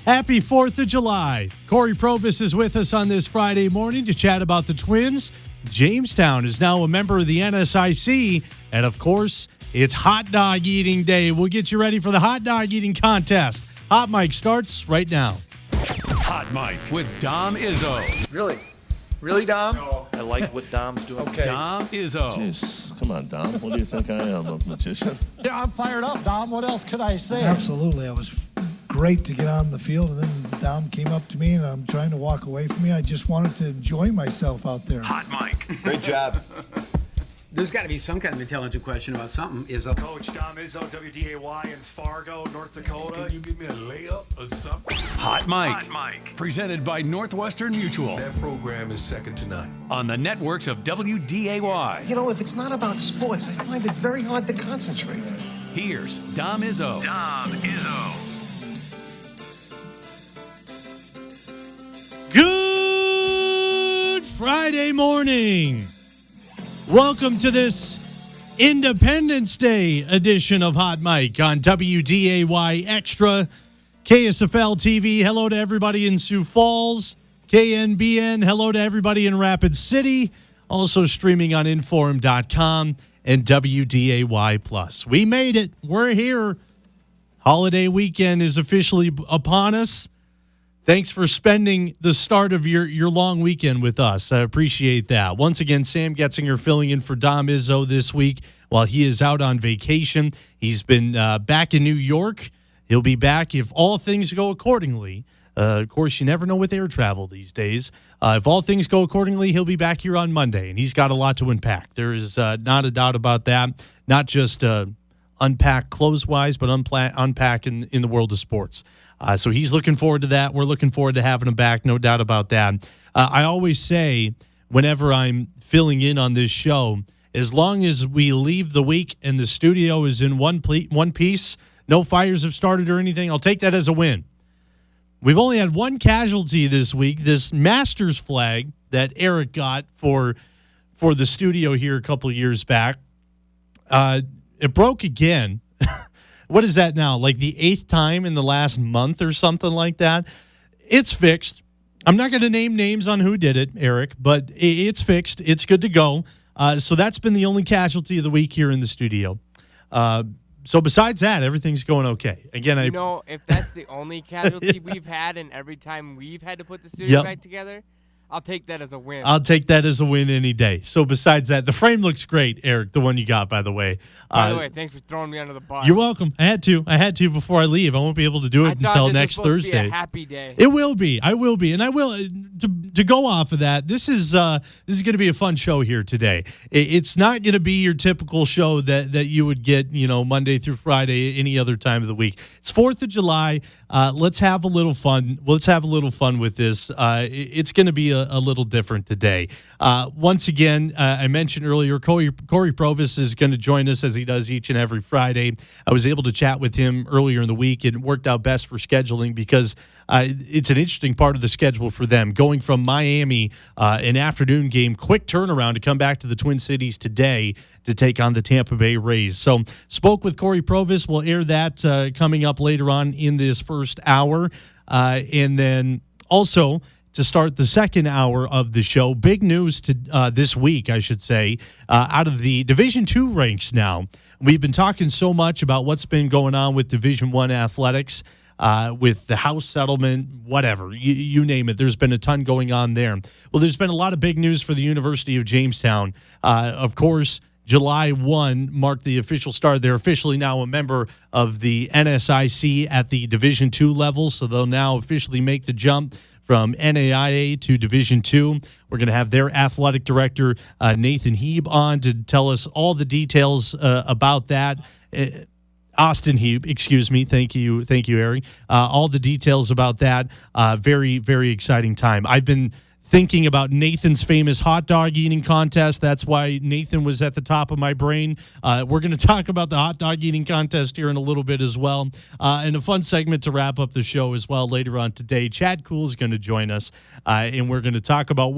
Happy 4th of July. Cory Provus is with us on this Friday morning to chat about the Twins. Jamestown is now a member of the NSIC. And, of course, it's hot dog eating day. We'll get you ready for the hot dog eating contest. Hot Mic starts right now. Hot Mic with Dom Izzo. Really? Really, Dom? No. I like what Dom's doing. Okay. Dom Izzo. Jeez, come on, Dom. What do you think I am, a magician? Yeah, I'm fired up, Dom. What else could I say? Absolutely. It was great to get on the field, and then Dom came up to me, and I'm trying to walk away from me. I just wanted to enjoy myself out there. Hot Mic. Great job. There's got to be some kind of intelligent question about something. Coach Dom Izzo, WDAY in Fargo, North Dakota. Can you give me a layup or something? Hot Mic. Presented by Northwestern Mutual. That program is second to none. On the networks of WDAY. You know, if it's not about sports, I find it very hard to concentrate. Here's Dom Izzo. Good Friday morning. Welcome to this Independence Day edition of Hot Mic on WDAY Extra, KSFL TV. Hello to everybody in Sioux Falls, KNBN. Hello to everybody in Rapid City. Also streaming on Inform.com and WDAY+. We made it. We're here. Holiday weekend is officially upon us. Thanks for spending the start of your long weekend with us. I appreciate that. Once again, Sam Getzinger filling in for Dom Izzo this week while he is out on vacation. He's been back in New York. He'll be back if all things go accordingly. Of course, you never know with air travel these days. If all things go accordingly, he'll be back here on Monday, and he's got a lot to unpack. There is not a doubt about that. Not just unpack clothes-wise, but unpack in the world of sports. So he's looking forward to that. We're looking forward to having him back, no doubt about that. I always say whenever I'm filling in on this show, as long as we leave the week and the studio is in one piece, no fires have started or anything, I'll take that as a win. We've only had one casualty this week, this Masters flag that Eric got for the studio here a couple of years back. It broke again. What is that now? Like the 8th time in the last month or something like that? It's fixed. I'm not going to name names on who did it, Eric, but it's fixed. It's good to go. So that's been the only casualty of the week here in the studio. So besides that, everything's going okay. Again, if that's the only casualty we've had and every time we've had to put the studio back together, I'll take that as a win. I'll take that as a win any day. So besides that, the frame looks great, Eric, the one you got, by the way. By the way, thanks for throwing me under the bus. You're welcome. I had to before I leave. I won't be able to do it until next Thursday. To be a happy day. It will be. I will be. And I will, to go off of that, this is going to be a fun show here today. It's not going to be your typical show that you would get, Monday through Friday, any other time of the week. It's 4th of July. Let's have a little fun. Let's have a little fun with this. It's going to be a little different today. Once again, I mentioned earlier, Cory Provus is going to join us as he does each and every Friday. I was able to chat with him earlier in the week, and it worked out best for scheduling because it's an interesting part of the schedule for them. Going from Miami, an afternoon game, quick turnaround to come back to the Twin Cities today to take on the Tampa Bay Rays. So spoke with Cory Provus. We'll air that coming up later on in this first hour. And then also, to start the second hour of the show, big news to this week, I should say, out of the Division II ranks now. We've been talking so much about what's been going on with Division I athletics, with the House settlement, whatever, you name it. There's been a ton going on there. Well, there's been a lot of big news for the University of Jamestown. Of course, July 1 marked the official start. They're officially now a member of the NSIC at the Division II level, so they'll now officially make the jump from NAIA to Division II. We're going to have their athletic director, Nathan Hieb, on to tell us all the details about that. Austin Hieb, excuse me. Thank you, Eric. All the details about that. Very, very exciting time. I've been thinking about Nathan's famous hot dog eating contest. That's why Nathan was at the top of my brain. We're going to talk about the hot dog eating contest here in a little bit as well. And a fun segment to wrap up the show as well later on today. Chad Koel is going to join us, and we're going to talk about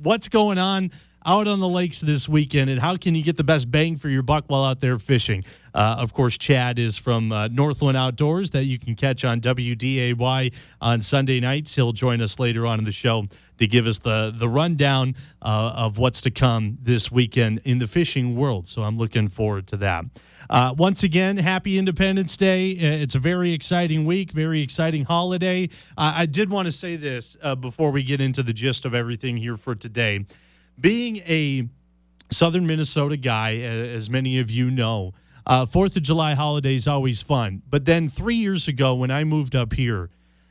what's going on out on the lakes this weekend, and how can you get the best bang for your buck while out there fishing? Of course, Chad is from Northland Outdoors that you can catch on WDAY on Sunday nights. He'll join us later on in the show to give us the rundown of what's to come this weekend in the fishing world. So I'm looking forward to that. Once again, happy Independence Day. It's a very exciting week, very exciting holiday. I did want to say this before we get into the gist of everything here for today. Being a Southern Minnesota guy, as many of you know, 4th of July holiday is always fun. But then 3 years ago when I moved up here,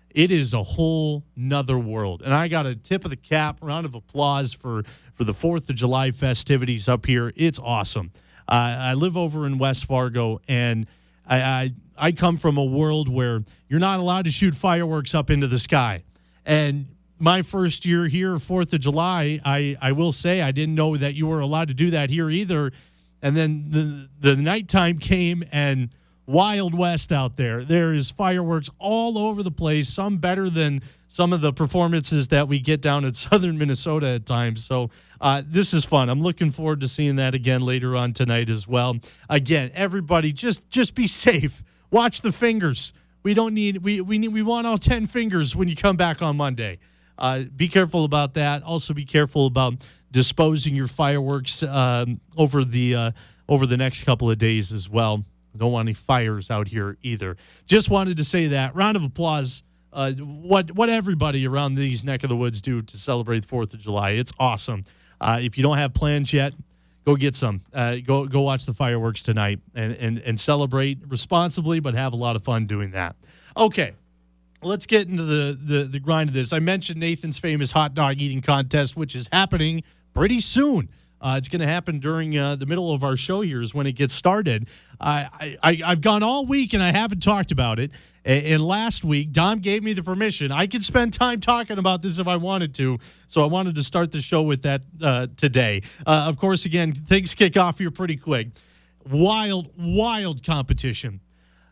it is a whole nother world. And I got a tip of the cap, round of applause for the 4th of July festivities up here. It's awesome. I live over in West Fargo, and I come from a world where you're not allowed to shoot fireworks up into the sky. And my first year here, 4th of July, I will say I didn't know that you were allowed to do that here either. And then the nighttime came, and Wild West out there. There is fireworks all over the place, some better than some of the performances that we get down in southern Minnesota at times. So this is fun. I'm looking forward to seeing that again later on tonight as well. Again, everybody, just be safe. Watch the fingers. We want all 10 fingers when you come back on Monday. Be careful about that. Also, be careful about disposing your fireworks over the next couple of days as well. Don't want any fires out here either. Just wanted to say that. Round of applause. What everybody around these neck of the woods do to celebrate the 4th of July. It's awesome. If you don't have plans yet, go get some. Go watch the fireworks tonight and celebrate responsibly, but have a lot of fun doing that. Okay, let's get into the grind of this. I mentioned Nathan's famous hot dog eating contest, which is happening pretty soon. It's going to happen during the middle of our show here is when it gets started. I've gone all week and I haven't talked about it. And last week, Dom gave me the permission. I could spend time talking about this if I wanted to. So I wanted to start the show with that today. Of course, again, things kick off here pretty quick. Wild competition.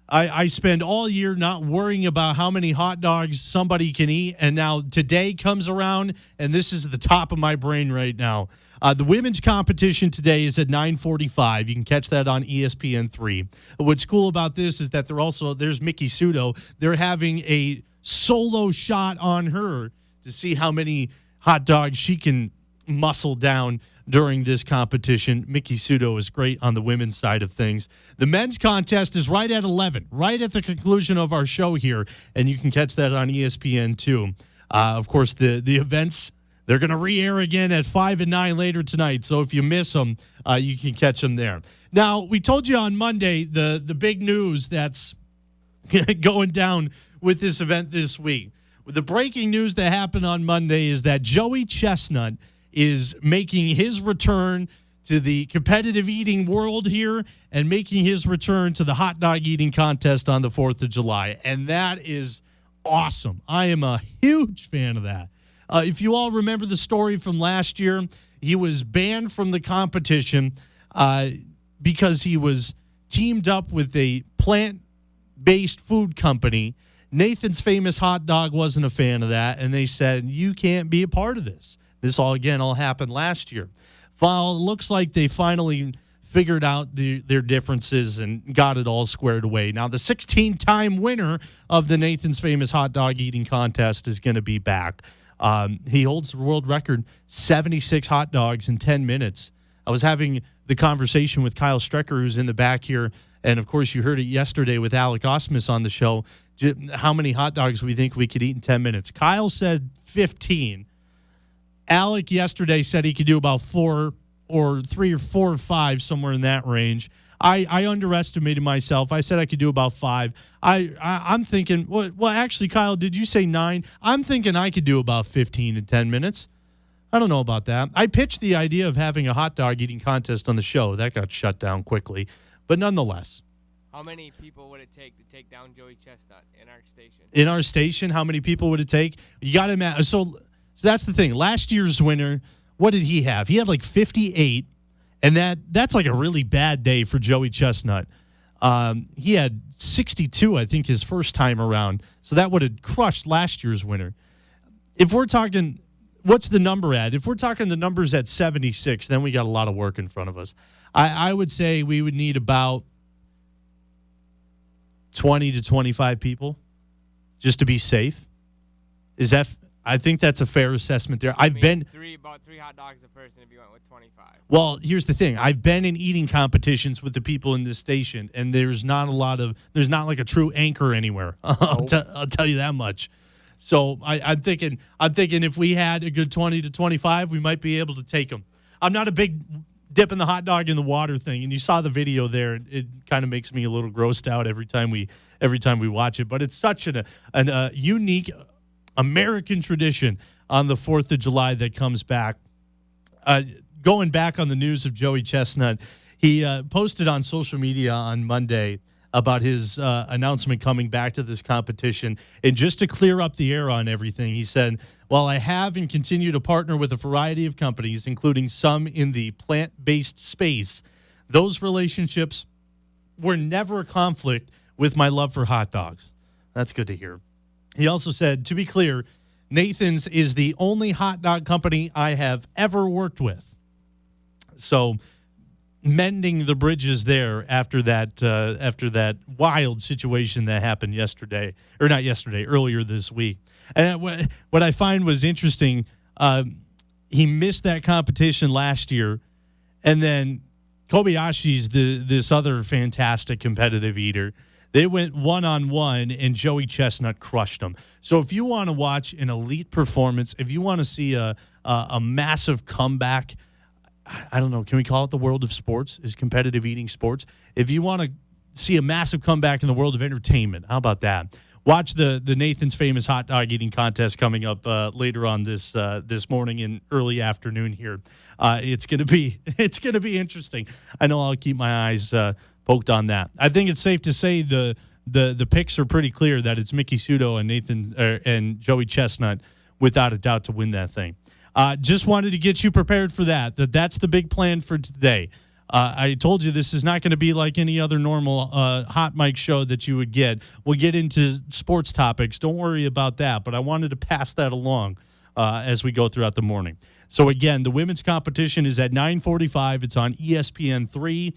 I spend all year not worrying about how many hot dogs somebody can eat. And now today comes around, and this is at the top of my brain right now. The women's competition today is at 9:45. You can catch that on ESPN3. What's cool about this is that there's Mickey Sudo. They're having a solo shot on her to see how many hot dogs she can muscle down during this competition. Mickey Sudo is great on the women's side of things. The men's contest is right at 11, right at the conclusion of our show here, and you can catch that on ESPN2. Of course, the events, they're going to re-air again at 5 and 9 later tonight. So if you miss them, you can catch them there. Now, we told you on Monday the big news that's going down with this event this week. The breaking news that happened on Monday is that Joey Chestnut is making his return to the competitive eating world here and making his return to the hot dog eating contest on the 4th of July. And that is awesome. I am a huge fan of that. If you all remember the story from last year, he was banned from the competition because he was teamed up with a plant-based food company. Nathan's famous hot dog wasn't a fan of that, and they said, you can't be a part of this. This all happened last year. Well, it looks like they finally figured out their differences and got it all squared away. Now, the 16-time winner of the Nathan's famous hot dog eating contest is going to be back. He holds the world record, 76 hot dogs in 10 minutes. I was having the conversation with Kyle Strecker, who's in the back here, and, of course, you heard it yesterday with Alec Osmus on the show, how many hot dogs we think we could eat in 10 minutes. Kyle said 15. Alec yesterday said he could do about 4 or 3 or 4 or 5, somewhere in that range. I underestimated myself. I said I could do about 5. I'm thinking, well, actually, Kyle, did you say 9? I'm thinking I could do about 15 in 10 minutes. I don't know about that. I pitched the idea of having a hot dog eating contest on the show. That got shut down quickly. But nonetheless. How many people would it take to take down Joey Chestnut in our station? In our station, how many people would it take? You got to imagine. So that's the thing. Last year's winner, what did he have? He had like 58. And that's like a really bad day for Joey Chestnut. He had 62, I think, his first time around. So that would have crushed last year's winner. If we're talking what's the number at? If we're talking the numbers at 76, then we got a lot of work in front of us. I would say we would need about 20 to 25 people just to be safe. Is that? I think that's a fair assessment there. About 3 hot dogs a person if you went with 25. Well, here's the thing. I've been in eating competitions with the people in this station, and there's not like a true anchor anywhere. I'll tell you that much. So I'm thinking if we had a good 20 to 25, we might be able to take them. I'm not a big dipping the hot dog in the water thing, and you saw the video there. It kind of makes me a little grossed out every time we watch it. But it's such a unique American tradition on the 4th of July that comes back. Going back on the news of Joey Chestnut, he posted on social media on Monday about his announcement coming back to this competition. And just to clear up the air on everything, he said, while I have and continue to partner with a variety of companies, including some in the plant-based space, those relationships were never a conflict with my love for hot dogs. That's good to hear. He also said, to be clear, Nathan's is the only hot dog company I have ever worked with. So mending the bridges there after that wild situation that happened earlier this week. And what I find was interesting, he missed that competition last year, and then Kobayashi's this other fantastic competitive eater. They went one-on-one, and Joey Chestnut crushed them. So if you want to watch an elite performance, if you want to see a massive comeback, I don't know, can we call it the world of sports? Is competitive eating sports? If you want to see a massive comeback in the world of entertainment, how about that? Watch the Nathan's Famous Hot Dog Eating Contest coming up later on this morning and early afternoon here. It's gonna be interesting. I know I'll keep my eyes poked on that. I think it's safe to say the picks are pretty clear that it's Mickey Sudo and Joey Chestnut without a doubt to win that thing. Just wanted to get you prepared for that. That's the big plan for today. I told you this is not going to be like any other normal hot mic show that you would get. We'll get into sports topics. Don't worry about that. But I wanted to pass that along as we go throughout the morning. So, again, the women's competition is at 9:45. It's on ESPN3.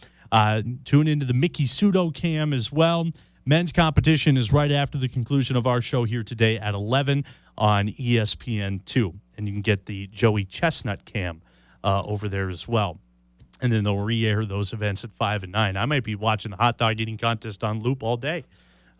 Tune into the Mickey Sudo cam as well. Men's competition is right after the conclusion of our show here today at 11 on ESPN2. And you can get the Joey Chestnut cam over there as well. And then they'll re-air those events at 5 and 9. I might be watching the hot dog eating contest on loop all day.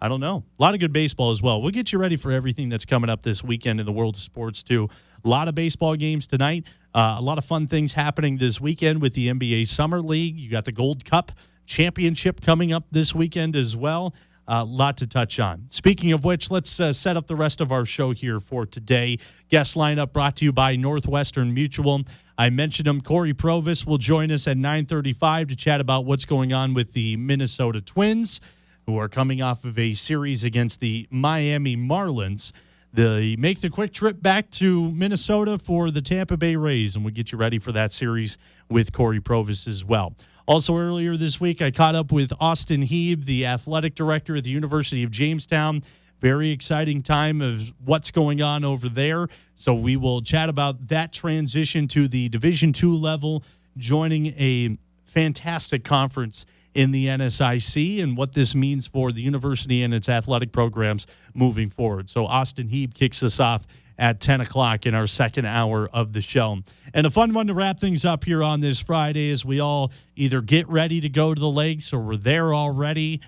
I don't know. A lot of good baseball as well. We'll get you ready for everything that's coming up this weekend in the world of sports, too. A lot of baseball games tonight. A lot of fun things happening this weekend with the NBA Summer League. You got the Gold Cup Championship coming up this weekend as well. A lot to touch on. Speaking of which, let's set up the rest of our show here for today. Guest lineup brought to you by Northwestern Mutual. I mentioned him. Cory Provus will join us at 9:35 to chat about what's going on with the Minnesota Twins, who are coming off of a series against the Miami Marlins. They make the quick trip back to Minnesota for the Tampa Bay Rays, and we'll get you ready for that series with Cory Provus as well. Also, earlier this week, I caught up with Austin Hieb, the athletic director at the University of Jamestown. Very exciting time of what's going on over there. So we will chat about that transition to the Division II level, joining a fantastic conference in the NSIC and what this means for the university and its athletic programs moving forward. So Austin Hieb kicks us off at 10 o'clock in our second hour of the show. And a fun one to wrap things up here on this Friday as we all either get ready to go to the lakes or we're there already.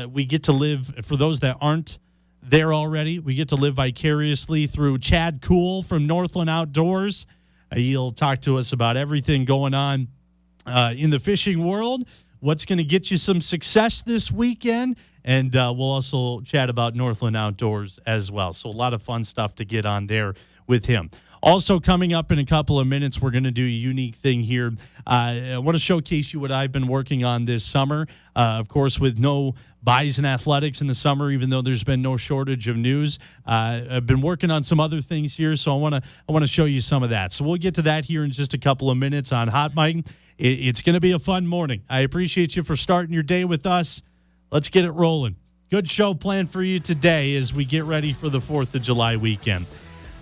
We get to live, for those that aren't there already, we get to live vicariously through Chad Koel from Northland Outdoors. He'll talk to us about everything going on in the fishing world, what's going to get you some success this weekend, and we'll also chat about Northland Outdoors as well. So a lot of fun stuff to get on there with him. Also coming up in a couple of minutes, we're going to do a unique thing here. I want to showcase you what I've been working on this summer. Of course, with no Bison Athletics in the summer, even though there's been no shortage of news. I've been working on some other things here, so I want to show you some of that. So we'll get to that here in just a couple of minutes on Hot Mic. It's going to be a fun morning. I appreciate you for starting your day with us. Let's get it rolling. Good show planned for you today as we get ready for the 4th of July weekend.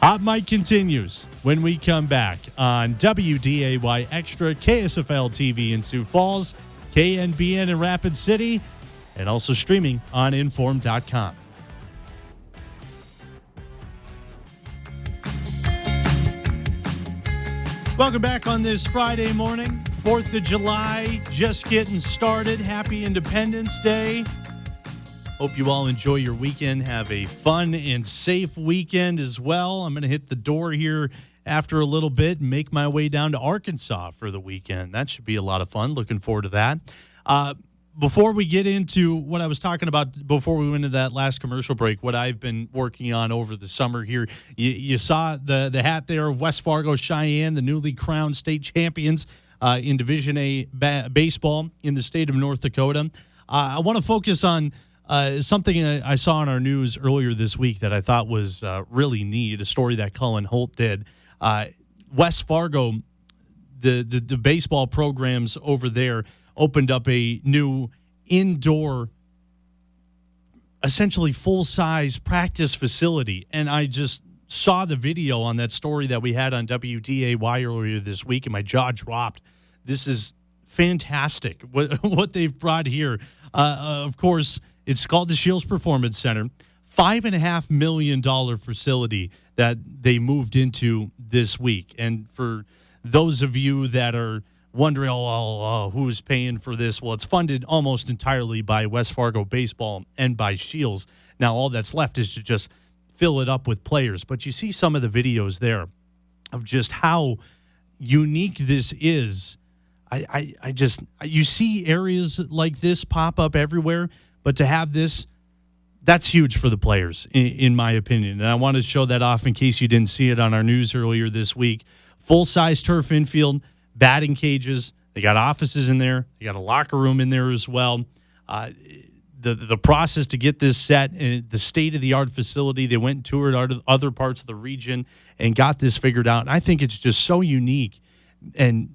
Hot Mic continues when we come back on WDAY Extra, KSFL TV in Sioux Falls, KNBN in Rapid City, and also streaming on Inform.com. Welcome back on this Friday morning, 4th of July, just getting started. Happy Independence Day. Hope you all enjoy your weekend. Have a fun and safe weekend as well. I'm going to hit the door here after a little bit and make my way down to Arkansas for the weekend. That should be a lot of fun. Looking forward to that. Before we get into what I was talking about before we went into that last commercial break, what I've been working on over the summer here, you saw the hat there of West Fargo Cheyenne, the newly crowned state champions in Division A baseball in the state of North Dakota. I want to focus on something I saw on our news earlier this week that I thought was really neat, a story that Cullen Holt did. West Fargo, the baseball programs over there opened up a new indoor, essentially full-size practice facility. And I just saw the video on that story that we had on WDAY earlier this week, and my jaw dropped. This is fantastic, what they've brought here. Of course, it's called the Shields Performance Center. $5.5 million facility that they moved into this week. And for those of you that are wondering, who's paying for this? Well, it's funded almost entirely by West Fargo Baseball and by Shields. Now, all that's left is to just fill it up with players. But you see some of the videos there of just how unique this is. You see areas like this pop up everywhere, but to have this, that's huge for the players, in my opinion. And I wanted to show that off in case you didn't see it on our news earlier this week. Full-size turf infield, batting cages. They got offices in there. They got a locker room in there as well. The process to get this set, the state-of-the-art facility, they went and toured other parts of the region and got this figured out. And I think it's just so unique and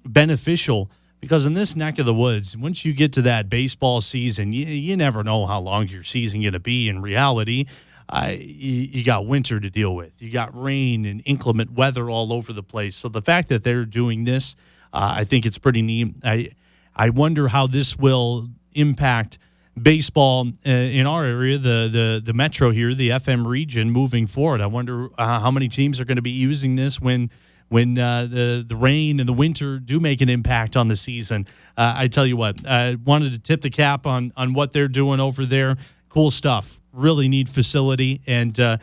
beneficial because in this neck of the woods, once you get to that baseball season, you never know how long your season going to be in reality. You got winter to deal with. You got rain and inclement weather all over the place. So the fact that they're doing this, I think it's pretty neat. I wonder how this will impact baseball in our area, the metro here, the FM region moving forward. I wonder how many teams are going to be using this when the rain and the winter do make an impact on the season. I tell you what, I wanted to tip the cap on what they're doing over there. Cool stuff. Really neat facility and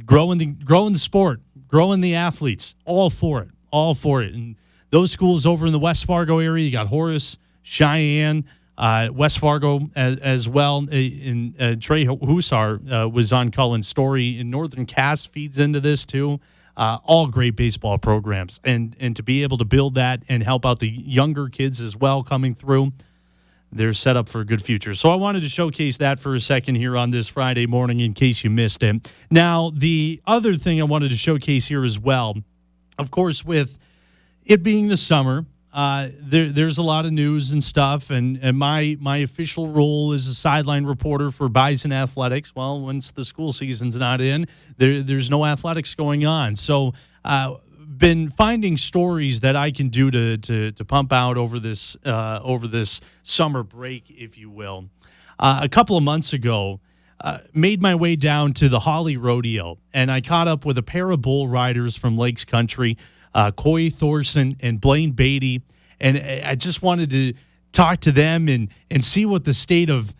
growing the sport, growing the athletes. All for it. And those schools over in the West Fargo area, you got Horace, Cheyenne, West Fargo as well. And Trey Hussar was on Cullen's story. And Northern Cass feeds into this too. All great baseball programs. And to be able to build that and help out the younger kids as well coming through, they're set up for a good future. So I wanted to showcase that for a second here on this Friday morning in case you missed it. Now, the other thing I wanted to showcase here as well, of course, with it being the summer, there's a lot of news and stuff, and my official role as a sideline reporter for Bison Athletics, well, once the school season's not in, there's no athletics going on. So been finding stories that I can do to pump out over this summer break, if you will. A couple of months ago, made my way down to the Holly Rodeo, and I caught up with a pair of bull riders from Lakes Country, Coy Thorson and Blaine Beatty, and I just wanted to talk to them and see what the state of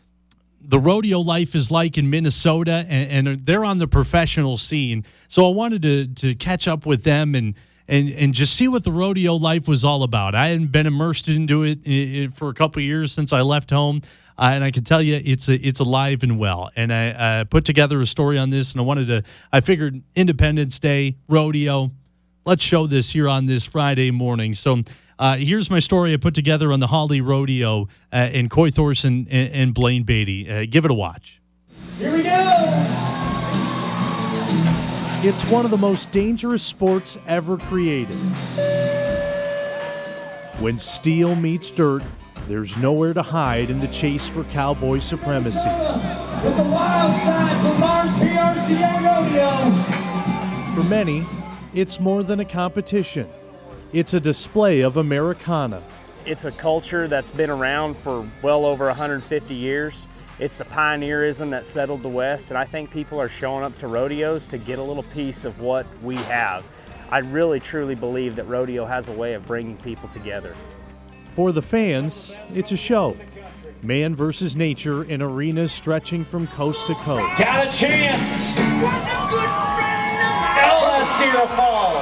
the rodeo life is like in Minnesota, and they're on the professional scene. So I wanted to catch up with them and just see what the rodeo life was all about. I hadn't been immersed into it for a couple of years since I left home, and I can tell you it's alive and well. And I put together a story on this, and I figured Independence Day, rodeo, let's show this here on this Friday morning. So here's my story I put together on the Holly Rodeo and Coy Thorson and Blaine Beatty. Give it a watch. Here we go! It's one of the most dangerous sports ever created. When steel meets dirt, there's nowhere to hide in the chase for cowboy supremacy. With the wild side from Mars PRCA Rodeo. For For many, it's more than a competition. It's a display of Americana. It's a culture that's been around for well over 150 years. It's the pioneerism that settled the West, and I think people are showing up to rodeos to get a little piece of what we have. I really, truly believe that rodeo has a way of bringing people together. For the fans, it's a show. Man versus nature in arenas stretching from coast to coast. Got a chance! Oh, dear fall!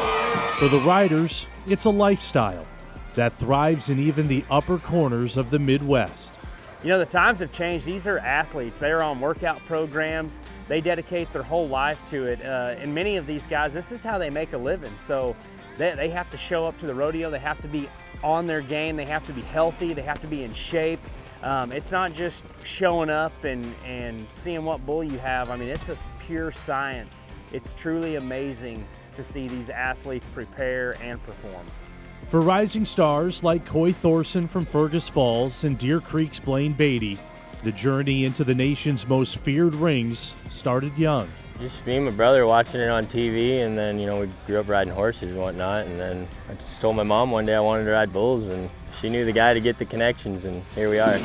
For the riders, it's a lifestyle that thrives in even the upper corners of the Midwest. You know, the times have changed. These are athletes. They're on workout programs. They dedicate their whole life to it. And many of these guys, this is how they make a living. So they have to show up to the rodeo. They have to be on their game. They have to be healthy. They have to be in shape. It's not just showing up and seeing what bull you have. I mean, it's a pure science. It's truly amazing to see these athletes prepare and perform. For rising stars like Coy Thorson from Fergus Falls and Deer Creek's Blaine Beatty, the journey into the nation's most feared rings started young. Just me and my brother watching it on TV, and then, we grew up riding horses and whatnot, and then I just told my mom one day I wanted to ride bulls, and she knew the guy to get the connections, and here we are.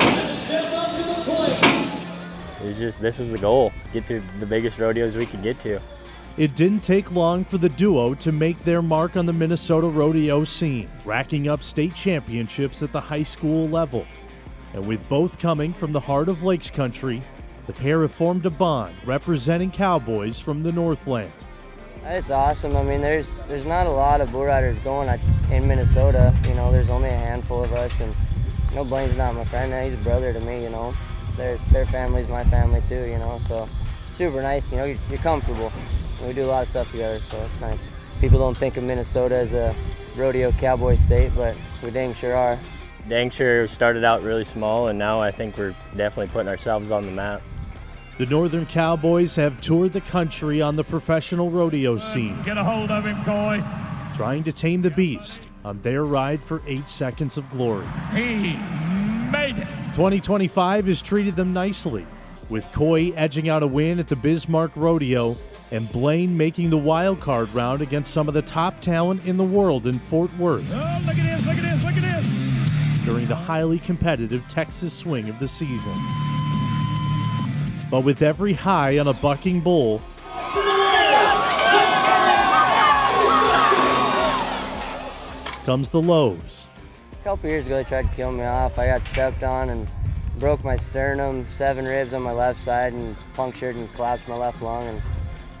This was the goal, get to the biggest rodeos we could get to. It didn't take long for the duo to make their mark on the Minnesota rodeo scene, racking up state championships at the high school level. And with both coming from the heart of Lakes Country, the pair have formed a bond representing cowboys from the Northland. It's awesome. I mean, there's not a lot of bull riders going in Minnesota. There's only a handful of us, and Blaine's not my friend. He's a brother to me. Their family's my family too. So super nice. You're comfortable. We do a lot of stuff together, so it's nice. People don't think of Minnesota as a rodeo cowboy state, but we dang sure are. Dang sure started out really small, and now I think we're definitely putting ourselves on the map. The Northern Cowboys have toured the country on the professional rodeo scene. Get a hold of him, Coy. Trying to tame the beast on their ride for 8 seconds of glory. He made it. 2025 has treated them nicely, with Coy edging out a win at the Bismarck Rodeo and Blaine making the wild card round against some of the top talent in the world in Fort Worth. Oh, look at this, look at this, look at this. During the highly competitive Texas swing of the season. But with every high on a bucking bull, comes the lows. A couple years ago, they tried to kill me off. I got stepped on and broke my sternum, 7 ribs on my left side, and punctured and collapsed my left lung, and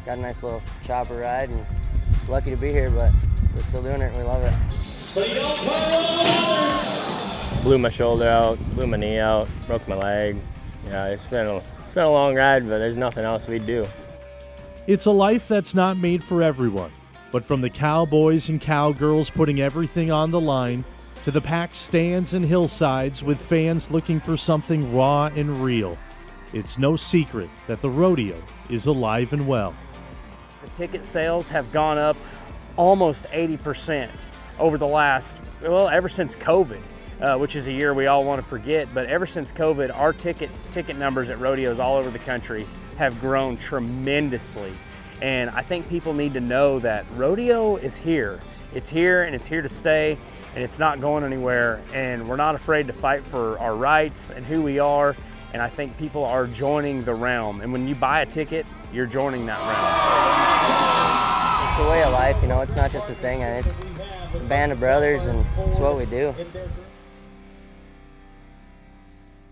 got a nice little chopper ride, and just lucky to be here, but we're still doing it and we love it. Blew my shoulder out, blew my knee out, broke my leg. Yeah, it's been a long ride, but there's nothing else we'd do. It's a life that's not made for everyone, but from the cowboys and cowgirls putting everything on the line to the packed stands and hillsides with fans looking for something raw and real, it's no secret that the rodeo is alive and well. The ticket sales have gone up almost 80% over the last, ever since COVID, which is a year we all want to forget. But ever since COVID, our ticket numbers at rodeos all over the country have grown tremendously. And I think people need to know that rodeo is here. It's here and it's here to stay, and it's not going anywhere. And we're not afraid to fight for our rights and who we are. And I think people are joining the realm. And when you buy a ticket, you're joining that realm. It's the way of life, it's not just a thing. It's a band of brothers, and it's what we do.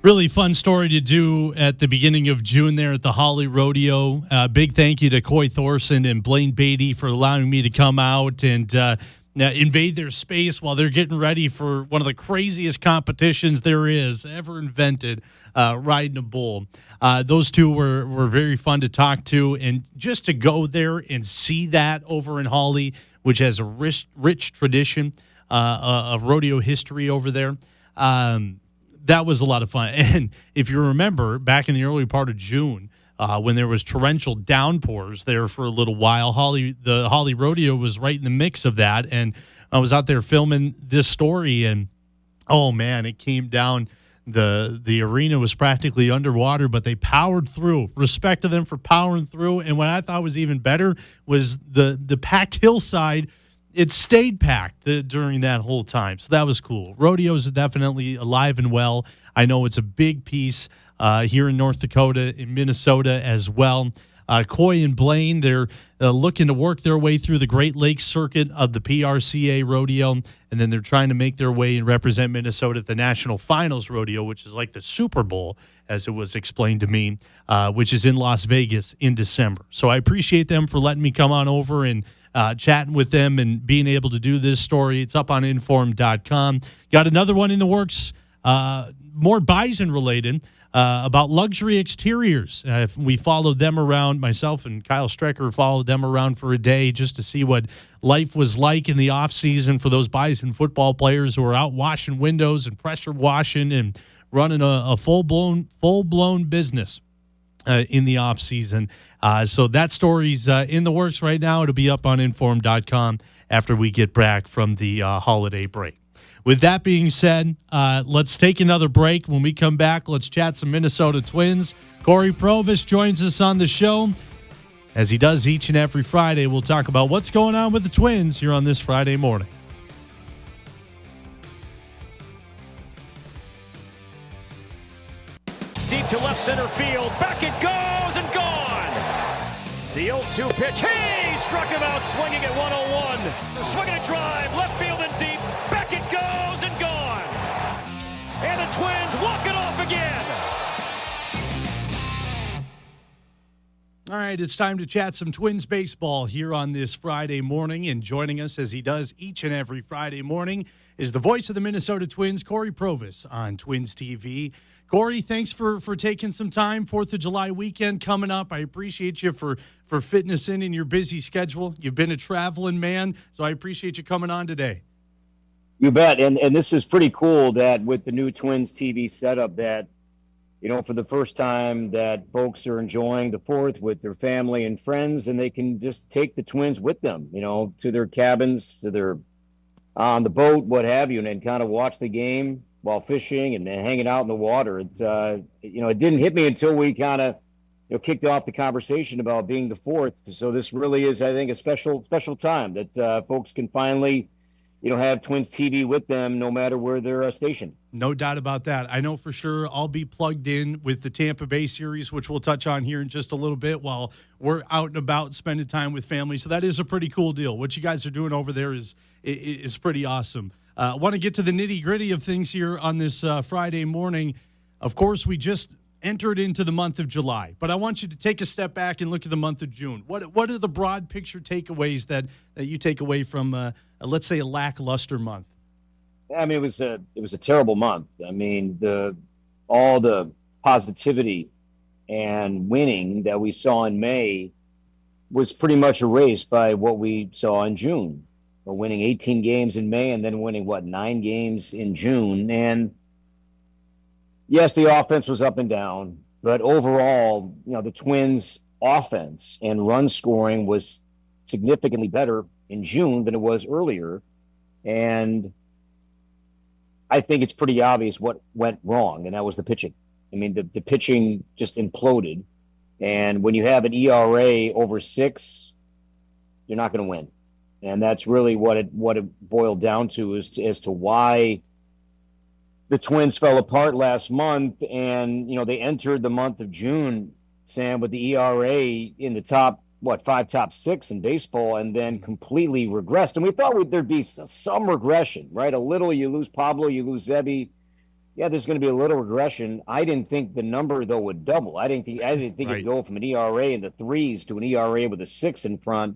Really fun story to do at the beginning of June there at the Holly Rodeo. Big thank you to Coy Thorson and Blaine Beatty for allowing me to come out and invade their space while they're getting ready for one of the craziest competitions there is ever invented, riding a bull. Those two were very fun to talk to, and just to go there and see that over in Holly, which has a rich tradition of rodeo history over there. That was a lot of fun. And if you remember, back in the early part of June, when there was torrential downpours there for a little while, the Holly Rodeo was right in the mix of that. And I was out there filming this story, and oh man, it came down the arena was practically underwater, but they powered through. Respect to them for powering through. And what I thought was even better was the packed hillside. It stayed packed during that whole time, so that was cool. Rodeos is definitely alive and well. I know it's a big piece here in North Dakota, in Minnesota as well. Coy and Blaine, they're looking to work their way through the Great Lakes circuit of the PRCA rodeo, and then they're trying to make their way and represent Minnesota at the National Finals Rodeo, which is like the Super Bowl, as it was explained to me, which is in Las Vegas in December. So I appreciate them for letting me come on over and chatting with them and being able to do this story. It's up on inform.com. Got another one in the works, more bison related, about luxury exteriors. We followed them around, myself and Kyle Strecker followed them around for a day just to see what life was like in the off season for those bison football players who are out washing windows and pressure washing and running a full-blown business in the off season. So that story's in the works right now. It'll be up on inform.com after we get back from the holiday break. With that being said, let's take another break. When we come back, let's chat some Minnesota Twins. Cory Provus joins us on the show. As he does each and every Friday, we'll talk about what's going on with the Twins here on this Friday morning. Deep to left center field. Back it goes and gone. The 0-2 pitch. He struck him out swinging at 101. Swinging a drive. Left field and deep. Back it goes and gone. And the Twins walk it off again. All right, it's time to chat some Twins baseball here on this Friday morning. And joining us, as he does each and every Friday morning, is the voice of the Minnesota Twins, Cory Provus, on Twins TV. Cory, thanks for taking some time. 4th of July weekend coming up. I appreciate you for fitting us in your busy schedule. You've been a traveling man, so I appreciate you coming on today. You bet. And this is pretty cool that with the new Twins TV setup that, you know, for the first time that folks are enjoying the 4th with their family and friends, and they can just take the Twins with them, you know, to their cabins, to their on the boat, what have you, and kind of watch the game while fishing and hanging out in the water. It's, you know, it didn't hit me until we kind of, you know, kicked off the conversation about being the 4th. So this really is, I think, a special time that folks can finally, you know, have Twins TV with them no matter where they're stationed. No doubt about that. I know for sure I'll be plugged in with the Tampa Bay series, which we'll touch on here in just a little bit while we're out and about spending time with family. So that is a pretty cool deal. What you guys are doing over there is pretty awesome. I want to get to the nitty-gritty of things here on this Friday morning. Of course, we just entered into the month of July, but I want you to take a step back and look at the month of June. What are the broad picture takeaways that you take away from, let's say, a lackluster month? I mean, it was a terrible month. I mean, all the positivity and winning that we saw in May was pretty much erased by what we saw in June. We're winning 18 games in May and then winning, 9 games in June. And yes, the offense was up and down, but overall, you know, the Twins' offense and run scoring was significantly better in June than it was earlier. And I think it's pretty obvious what went wrong, and that was the pitching. I mean, the pitching just imploded. And when you have an ERA over 6, you're not going to win. And that's really what it boiled down to as to why the Twins fell apart last month. And, you know, they entered the month of June, Sam, with the ERA in the top, 5, top 6 in baseball, and then completely regressed. And we thought there'd be some regression, right? A little, you lose Pablo, you lose Zebby. Yeah, there's going to be a little regression. I didn't think the number, though, would double. I didn't think right. It'd go from an ERA in the 3s to an ERA with a 6 in front.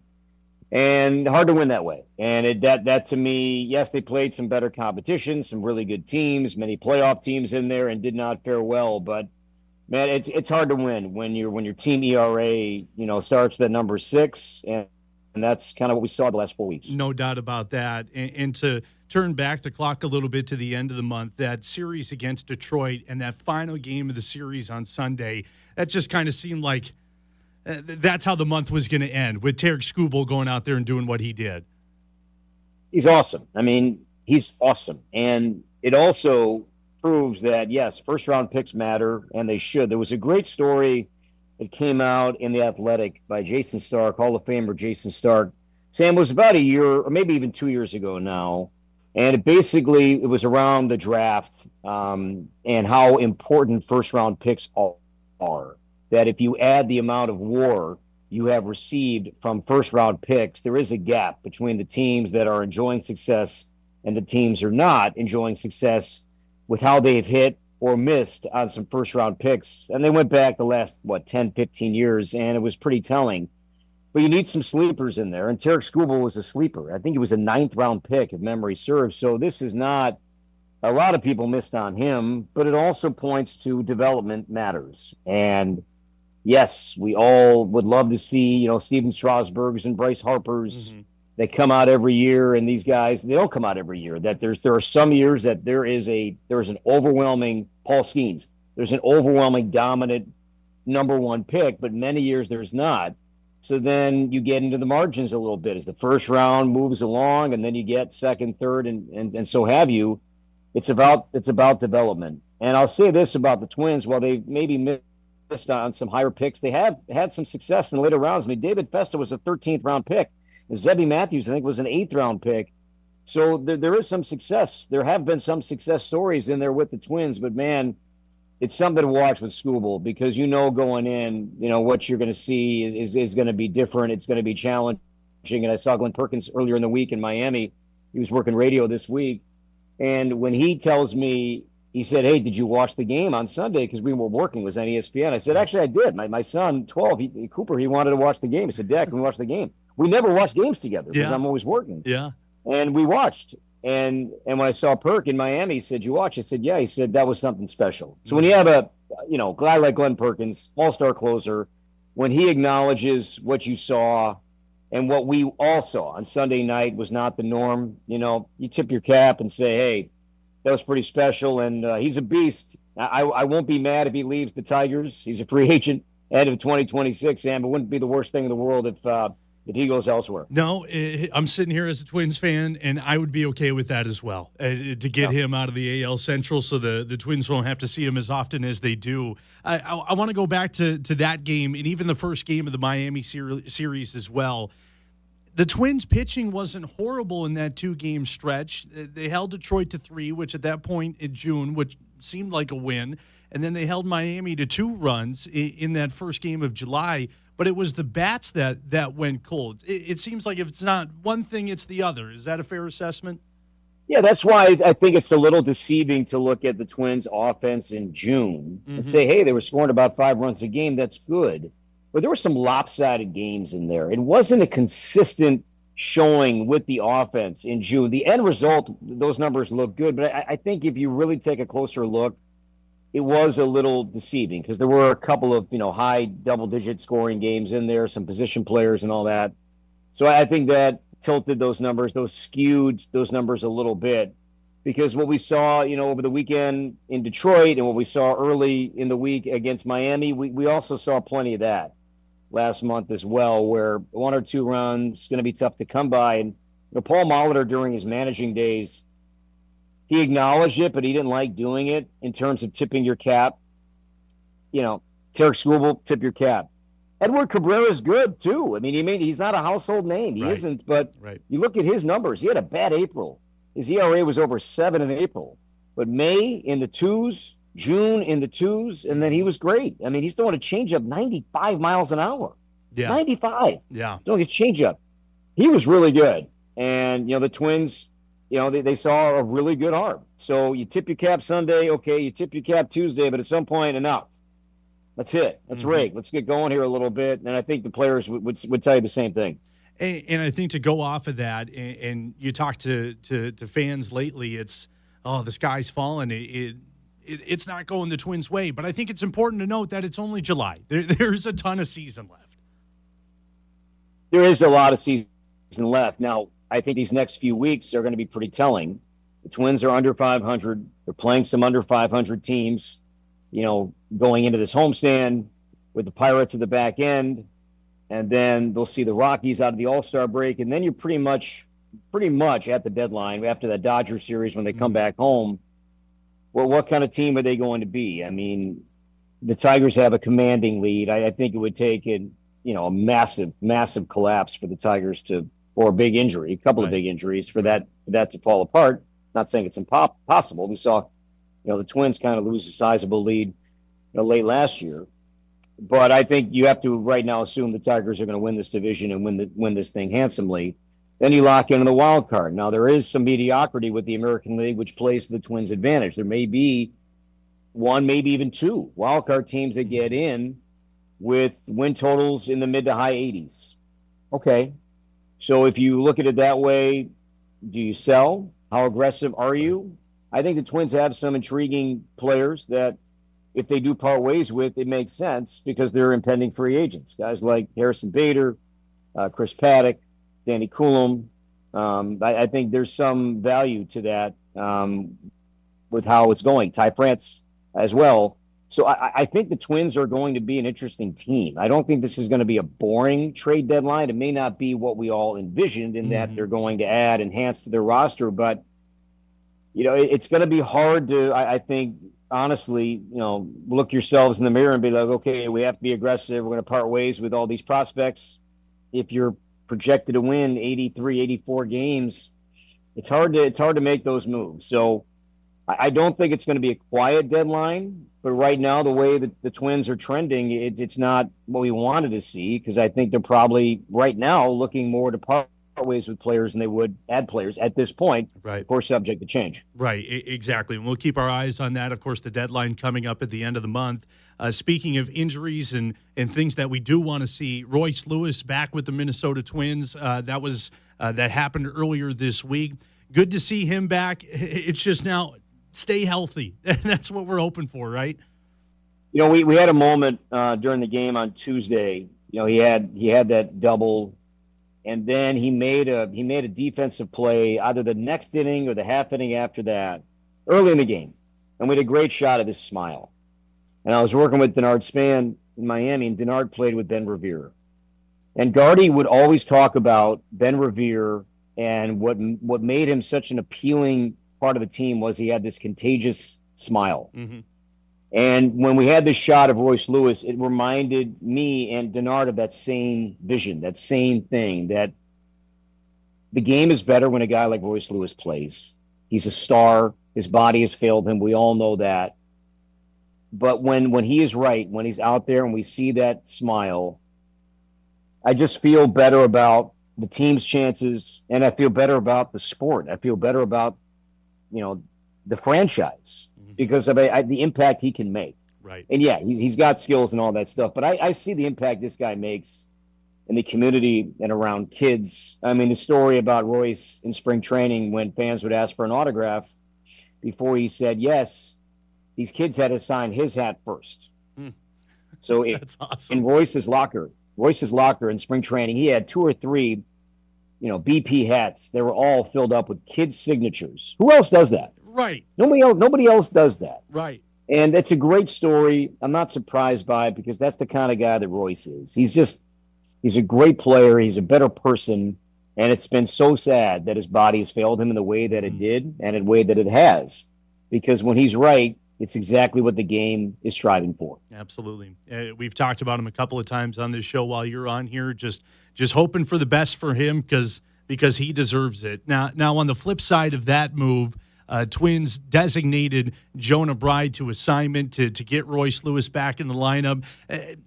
And hard to win that way. And that to me, yes, they played some better competition, some really good teams, many playoff teams in there, and did not fare well. But man, it's hard to win when your team ERA, you know, starts at number 6, and that's kind of what we saw the last 4 weeks. No doubt about that. And to turn back the clock a little bit to the end of the month, that series against Detroit and that final game of the series on Sunday, that just kind of seemed like that's how the month was going to end, with Tarek Skubal going out there and doing what he did. He's awesome. I mean, he's awesome. And it also proves that, yes, first-round picks matter, and they should. There was a great story that came out in The Athletic by Jason Stark, Hall of Famer Jason Stark. Sam, it was about a year or maybe even 2 years ago now, and it was around the draft and how important first-round picks are. That if you add the amount of WAR you have received from first-round picks, there is a gap between the teams that are enjoying success and the teams are not enjoying success with how they've hit or missed on some first-round picks. And they went back the last, 10, 15 years, and it was pretty telling. But you need some sleepers in there, and Tarek Skubal was a sleeper. I think he was a 9th-round pick, if memory serves. So this is not – a lot of people missed on him, but it also points to development matters. And – yes, we all would love to see, Steven Strasburg's and Bryce Harper's. Mm-hmm. They come out every year, and these guys, they don't come out every year. That there are some years that there's an overwhelming Paul Skeens. There's an overwhelming dominant number one pick, but many years there's not. So then you get into the margins a little bit as the first round moves along, and then you get second, third, and so have you. It's about development. And I'll say this about the Twins: while they maybe missed on some higher picks, they have had some success in the later rounds. I mean, David Festa was a 13th round pick. Zebby Matthews, I think, was an 8th round pick. So there is some success. There have been some success stories in there with the Twins, but man, it's something to watch with Skubal because going in, what you're going to see is going to be different. It's going to be challenging. And I saw Glenn Perkins earlier in the week in Miami. He was working radio this week. And when he tells me, he said, "Hey, did you watch the game on Sunday?" Because we were working, it was on ESPN. I said, "Actually, I did. My son, 12, Cooper, he wanted to watch the game." He said, "Dad, can we watch the game?" We never watched games together because I'm always working. Yeah. And we watched. And when I saw Perk in Miami, he said, "You watch?" I said, "Yeah." He said, "That was something special." So when you have a guy like Glenn Perkins, all-star closer, when he acknowledges what you saw and what we all saw on Sunday night was not the norm, you tip your cap and say, "Hey, that was pretty special," and he's a beast. I won't be mad if he leaves the Tigers. He's a free agent end of 2026, Sam. It wouldn't be the worst thing in the world if he goes elsewhere. No, I'm sitting here as a Twins fan, and I would be okay with that as well, to get him out of the AL Central so the Twins won't have to see him as often as they do. I want to go back to that game and even the first game of the Miami series as well. The Twins' pitching wasn't horrible in that 2-game stretch. They held Detroit to 3, which at that point in June, which seemed like a win. And then they held Miami to 2 runs in that first game of July. But it was the bats that went cold. It seems like if it's not one thing, it's the other. Is that a fair assessment? Yeah, that's why I think it's a little deceiving to look at the Twins' offense in June and say, hey, they were scoring about 5 runs a game. That's good. But there were some lopsided games in there. It wasn't a consistent showing with the offense in June. The end result, those numbers look good, but I think if you really take a closer look, it was a little deceiving because there were a couple of high double-digit scoring games in there, some position players and all that. So I think that tilted those numbers, skewed those numbers a little bit. Because what we saw, over the weekend in Detroit and what we saw early in the week against Miami, we also saw plenty of that last month as well, where 1 or 2 runs is going to be tough to come by. And Paul Molitor, during his managing days, he acknowledged it, but he didn't like doing it in terms of tipping your cap. Tarek Skubal, tip your cap. Edward Cabrera is good, too. I mean, he's not a household name. He isn't, but you look at his numbers. He had a bad April. His ERA was over 7 in April. But May in the 2s, June in the 2s, and then he was great. I mean, he's throwing a changeup 95 miles an hour. Yeah. 95. Yeah. Throwing a changeup. He was really good. And, the Twins, they saw a really good arm. So you tip your cap Sunday, okay, you tip your cap Tuesday, but at some point, enough. That's it. Let's rake. Let's get going here a little bit. And I think the players would tell you the same thing. And I think to go off of that, and you talk to fans lately, it's, the sky's falling. It's not going the Twins' way. But I think it's important to note that it's only July. There's a ton of season left. There is a lot of season left. Now, I think these next few weeks are going to be pretty telling. The Twins are under 500. They're playing some under 500 teams, going into this homestand with the Pirates at the back end. And then they'll see the Rockies out of the All-Star break. And then you're pretty much at the deadline after that Dodger series when they come back home, well, what kind of team are they going to be? I mean, the Tigers have a commanding lead. I think it would take a massive, massive collapse for the Tigers or a big injury, a couple of big injuries for that to fall apart. Not saying it's impossible. We saw, the Twins kind of lose a sizable lead late last year. But I think you have to right now assume the Tigers are going to win this division and win this thing handsomely. Then you lock in the wild card. Now, there is some mediocrity with the American League, which plays to the Twins' advantage. There may be one, maybe even two wild card teams that get in with win totals in the mid to high 80s. Okay. So if you look at it that way, do you sell? How aggressive are you? I think the Twins have some intriguing players that if they do part ways with, it makes sense because they're impending free agents. Guys like Harrison Bader, Chris Paddock, Danny Coulomb. I think there's some value to that with how it's going. Ty France as well. So I think the Twins are going to be an interesting team. I don't think this is going to be a boring trade deadline. It may not be what we all envisioned in that they're going to enhance to their roster, but it's going to be hard to, I think, honestly, look yourselves in the mirror and be like, okay, we have to be aggressive. We're going to part ways with all these prospects. If you're projected to win 83, 84 games, it's hard to make those moves. So I don't think it's going to be a quiet deadline, but right now, the way that the Twins are trending, it's not what we wanted to see because I think they're probably right now looking more to part ways with players than they would add players at this point, right? Of course, subject to change. Right, exactly. And we'll keep our eyes on that. Of course, the deadline coming up at the end of the month. Speaking of injuries and things that we do want to see, Royce Lewis back with the Minnesota Twins. That happened earlier this week. Good to see him back. It's just now stay healthy. That's what we're hoping for, right? We had a moment during the game on Tuesday. He had that double. And then he made a defensive play either the next inning or the half inning after that, early in the game. And we had a great shot of his smile. And I was working with Denard Span in Miami, and Denard played with Ben Revere. And Gardy would always talk about Ben Revere, and what made him such an appealing part of the team was he had this contagious smile. Mm-hmm. And when we had this shot of Royce Lewis, it reminded me and Denard of that same vision, that same thing, that the game is better when a guy like Royce Lewis plays. He's a star. His body has failed him. We all know that. But when he is right, when he's out there and we see that smile, I just feel better about the team's chances, and I feel better about the sport. I feel better about, the franchise. Because of the impact he can make. Right. And yeah, he's got skills and all that stuff. But I see the impact this guy makes in the community and around kids. I mean, the story about Royce in spring training when fans would ask for an autograph before he said yes, these kids had to sign his hat first. So that's awesome. In Royce's locker in spring training, he had 2 or 3, BP hats. They were all filled up with kids' signatures. Who else does that? Right. Nobody else does that. Right. And it's a great story. I'm not surprised by it because that's the kind of guy that Royce is. He's a great player. He's a better person. And it's been so sad that his body has failed him in the way that it did and in the way that it has. Because when he's right, it's exactly what the game is striving for. Absolutely. We've talked about him a couple of times on this show while you're on here, just hoping for the best for him because he deserves it. Now on the flip side of that move, Twins designated Jonah Bride to assignment to get Royce Lewis back in the lineup.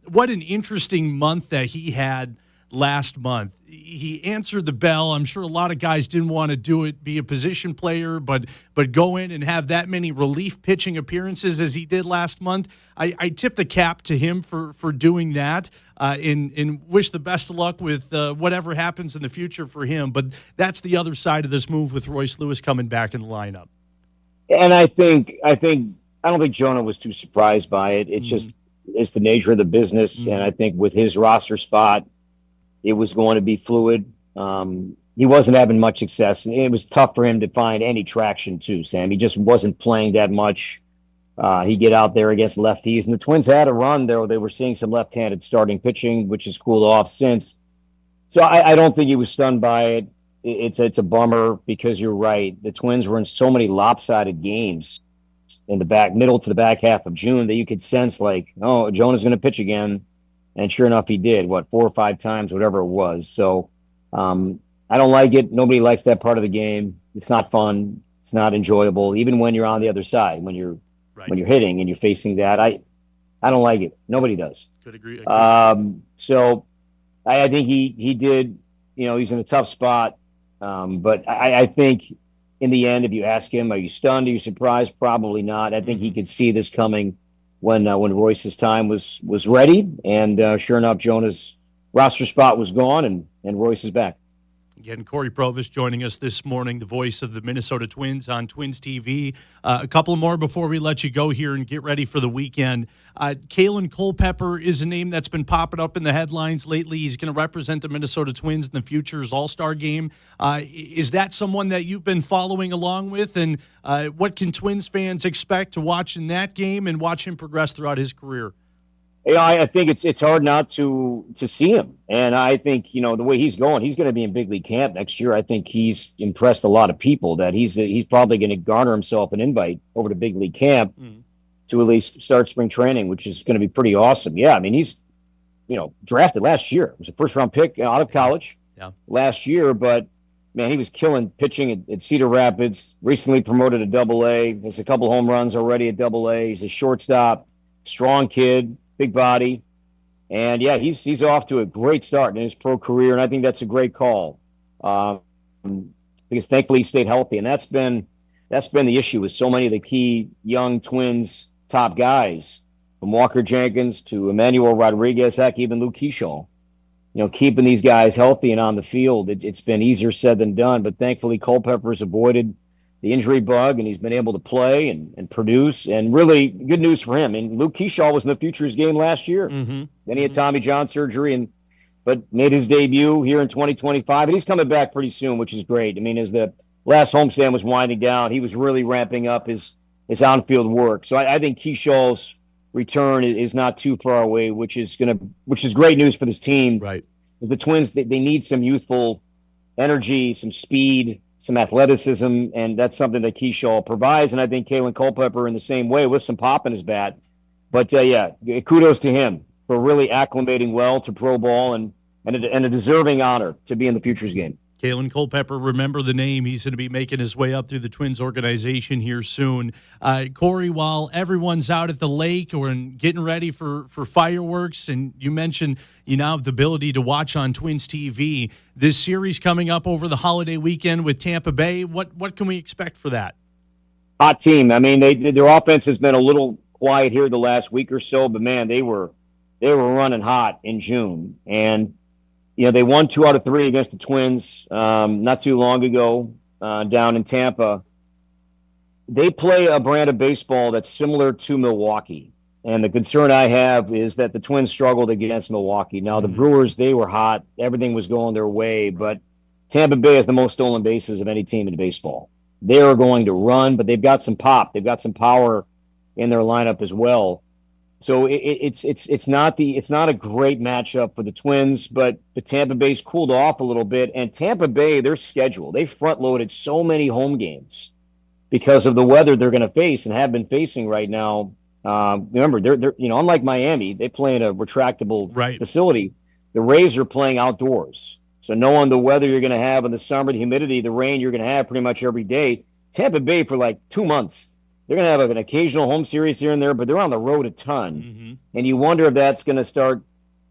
What an interesting month that he had last month. He answered the bell. I'm sure a lot of guys didn't want to do it, be a position player, but go in and have that many relief pitching appearances as he did last month. I tip the cap to him for doing that. And wish the best of luck with whatever happens in the future for him. But that's the other side of this move with Royce Lewis coming back in the lineup. And I don't think Jonah was too surprised by it. It's the nature of the business. And I think with his roster spot, it was going to be fluid. He wasn't having much success. And it was tough for him to find any traction too, Sam. He just wasn't playing that much. He'd get out there against lefties, and the Twins had a run there. They were seeing some left-handed starting pitching, which has cooled off since. So I don't think he was stunned by it. It's a bummer because you're right. The Twins were in so many lopsided games in the middle to the back half of June that you could sense like, oh, Jonah's going to pitch again. And sure enough, he did, 4 or 5 times, whatever it was. So I don't like it. Nobody likes that part of the game. It's not fun. It's not enjoyable, even when you're on the other side, when you're hitting and you're facing that. I don't like it. Nobody does. Could agree. So I think he did, he's in a tough spot. But I think in the end, if you ask him, are you stunned? Are you surprised? Probably not. I think he could see this coming when Royce's time was ready. And sure enough, Jonah's roster spot was gone and Royce is back. Again, Cory Provus joining us this morning, the voice of the Minnesota Twins on Twins TV. A couple more before we let you go here and get ready for the weekend. Koel Culpepper is a name that's been popping up in the headlines lately. He's going to represent the Minnesota Twins in the Futures All-Star Game. Is that someone that you've been following along with? And what can Twins fans expect to watch in that game and watch him progress throughout his career? Yeah, I think it's hard not to see him. And I think, the way he's going to be in big league camp next year. I think he's impressed a lot of people that he's probably going to garner himself an invite over to big league camp to at least start spring training, which is going to be pretty awesome. Yeah, I mean, he's, drafted last year. It was a first-round pick out of college last year, but, man, he was killing pitching at Cedar Rapids, recently promoted to Double-A. There's a couple home runs already at Double-A. He's a shortstop, strong kid. Big body, and yeah, he's off to a great start in his pro career, and I think that's a great call because thankfully he stayed healthy, and that's been the issue with so many of the key young Twins top guys, from Walker Jenkins to Emmanuel Rodriguez, heck, even Luke Keyshaw. Keeping these guys healthy and on the field, it's been easier said than done, but thankfully Culpepper's avoided the injury bug, and he's been able to play and produce, and really good news for him. And Luke Keyshaw was in the Futures game last year. Then he had Tommy John surgery, but made his debut here in 2025, and he's coming back pretty soon, which is great. I mean, as the last homestand was winding down, he was really ramping up his on-field work. So I think Keyshaw's return is not too far away, which is great news for this team. Right. Because the Twins, they need some youthful energy, some speed, some athleticism, and that's something that Keyshaw provides. And I think Koel Culpepper in the same way with some pop in his bat. But yeah, kudos to him for really acclimating well to pro ball and a deserving honor to be in the Futures game. Koel Culpepper, remember the name. He's going to be making his way up through the Twins organization here soon. Cory, while everyone's out at the lake or getting ready for fireworks, and you mentioned you now have the ability to watch on Twins TV, this series coming up over the holiday weekend with Tampa Bay, what can we expect for that? Hot team. I mean, their offense has been a little quiet here the last week or so, but, man, they were running hot in June. And they won 2 out of 3 against the Twins not too long ago down in Tampa. They play a brand of baseball that's similar to Milwaukee. And the concern I have is that the Twins struggled against Milwaukee. Now, the Brewers, they were hot. Everything was going their way. But Tampa Bay has the most stolen bases of any team in baseball. They are going to run, but they've got some pop. They've got some power in their lineup as well. So it's not a great matchup for the Twins, but the Tampa Bay's cooled off a little bit. And Tampa Bay, their schedule, they front-loaded so many home games because of the weather they're going to face and have been facing right now. Remember, they're unlike Miami, they play in a retractable facility. The Rays are playing outdoors, so knowing the weather you're going to have in the summer, the humidity, the rain you're going to have pretty much every day. Tampa Bay for like 2 months. They're going to have an occasional home series here and there, but they're on the road a ton. And you wonder if that's going to start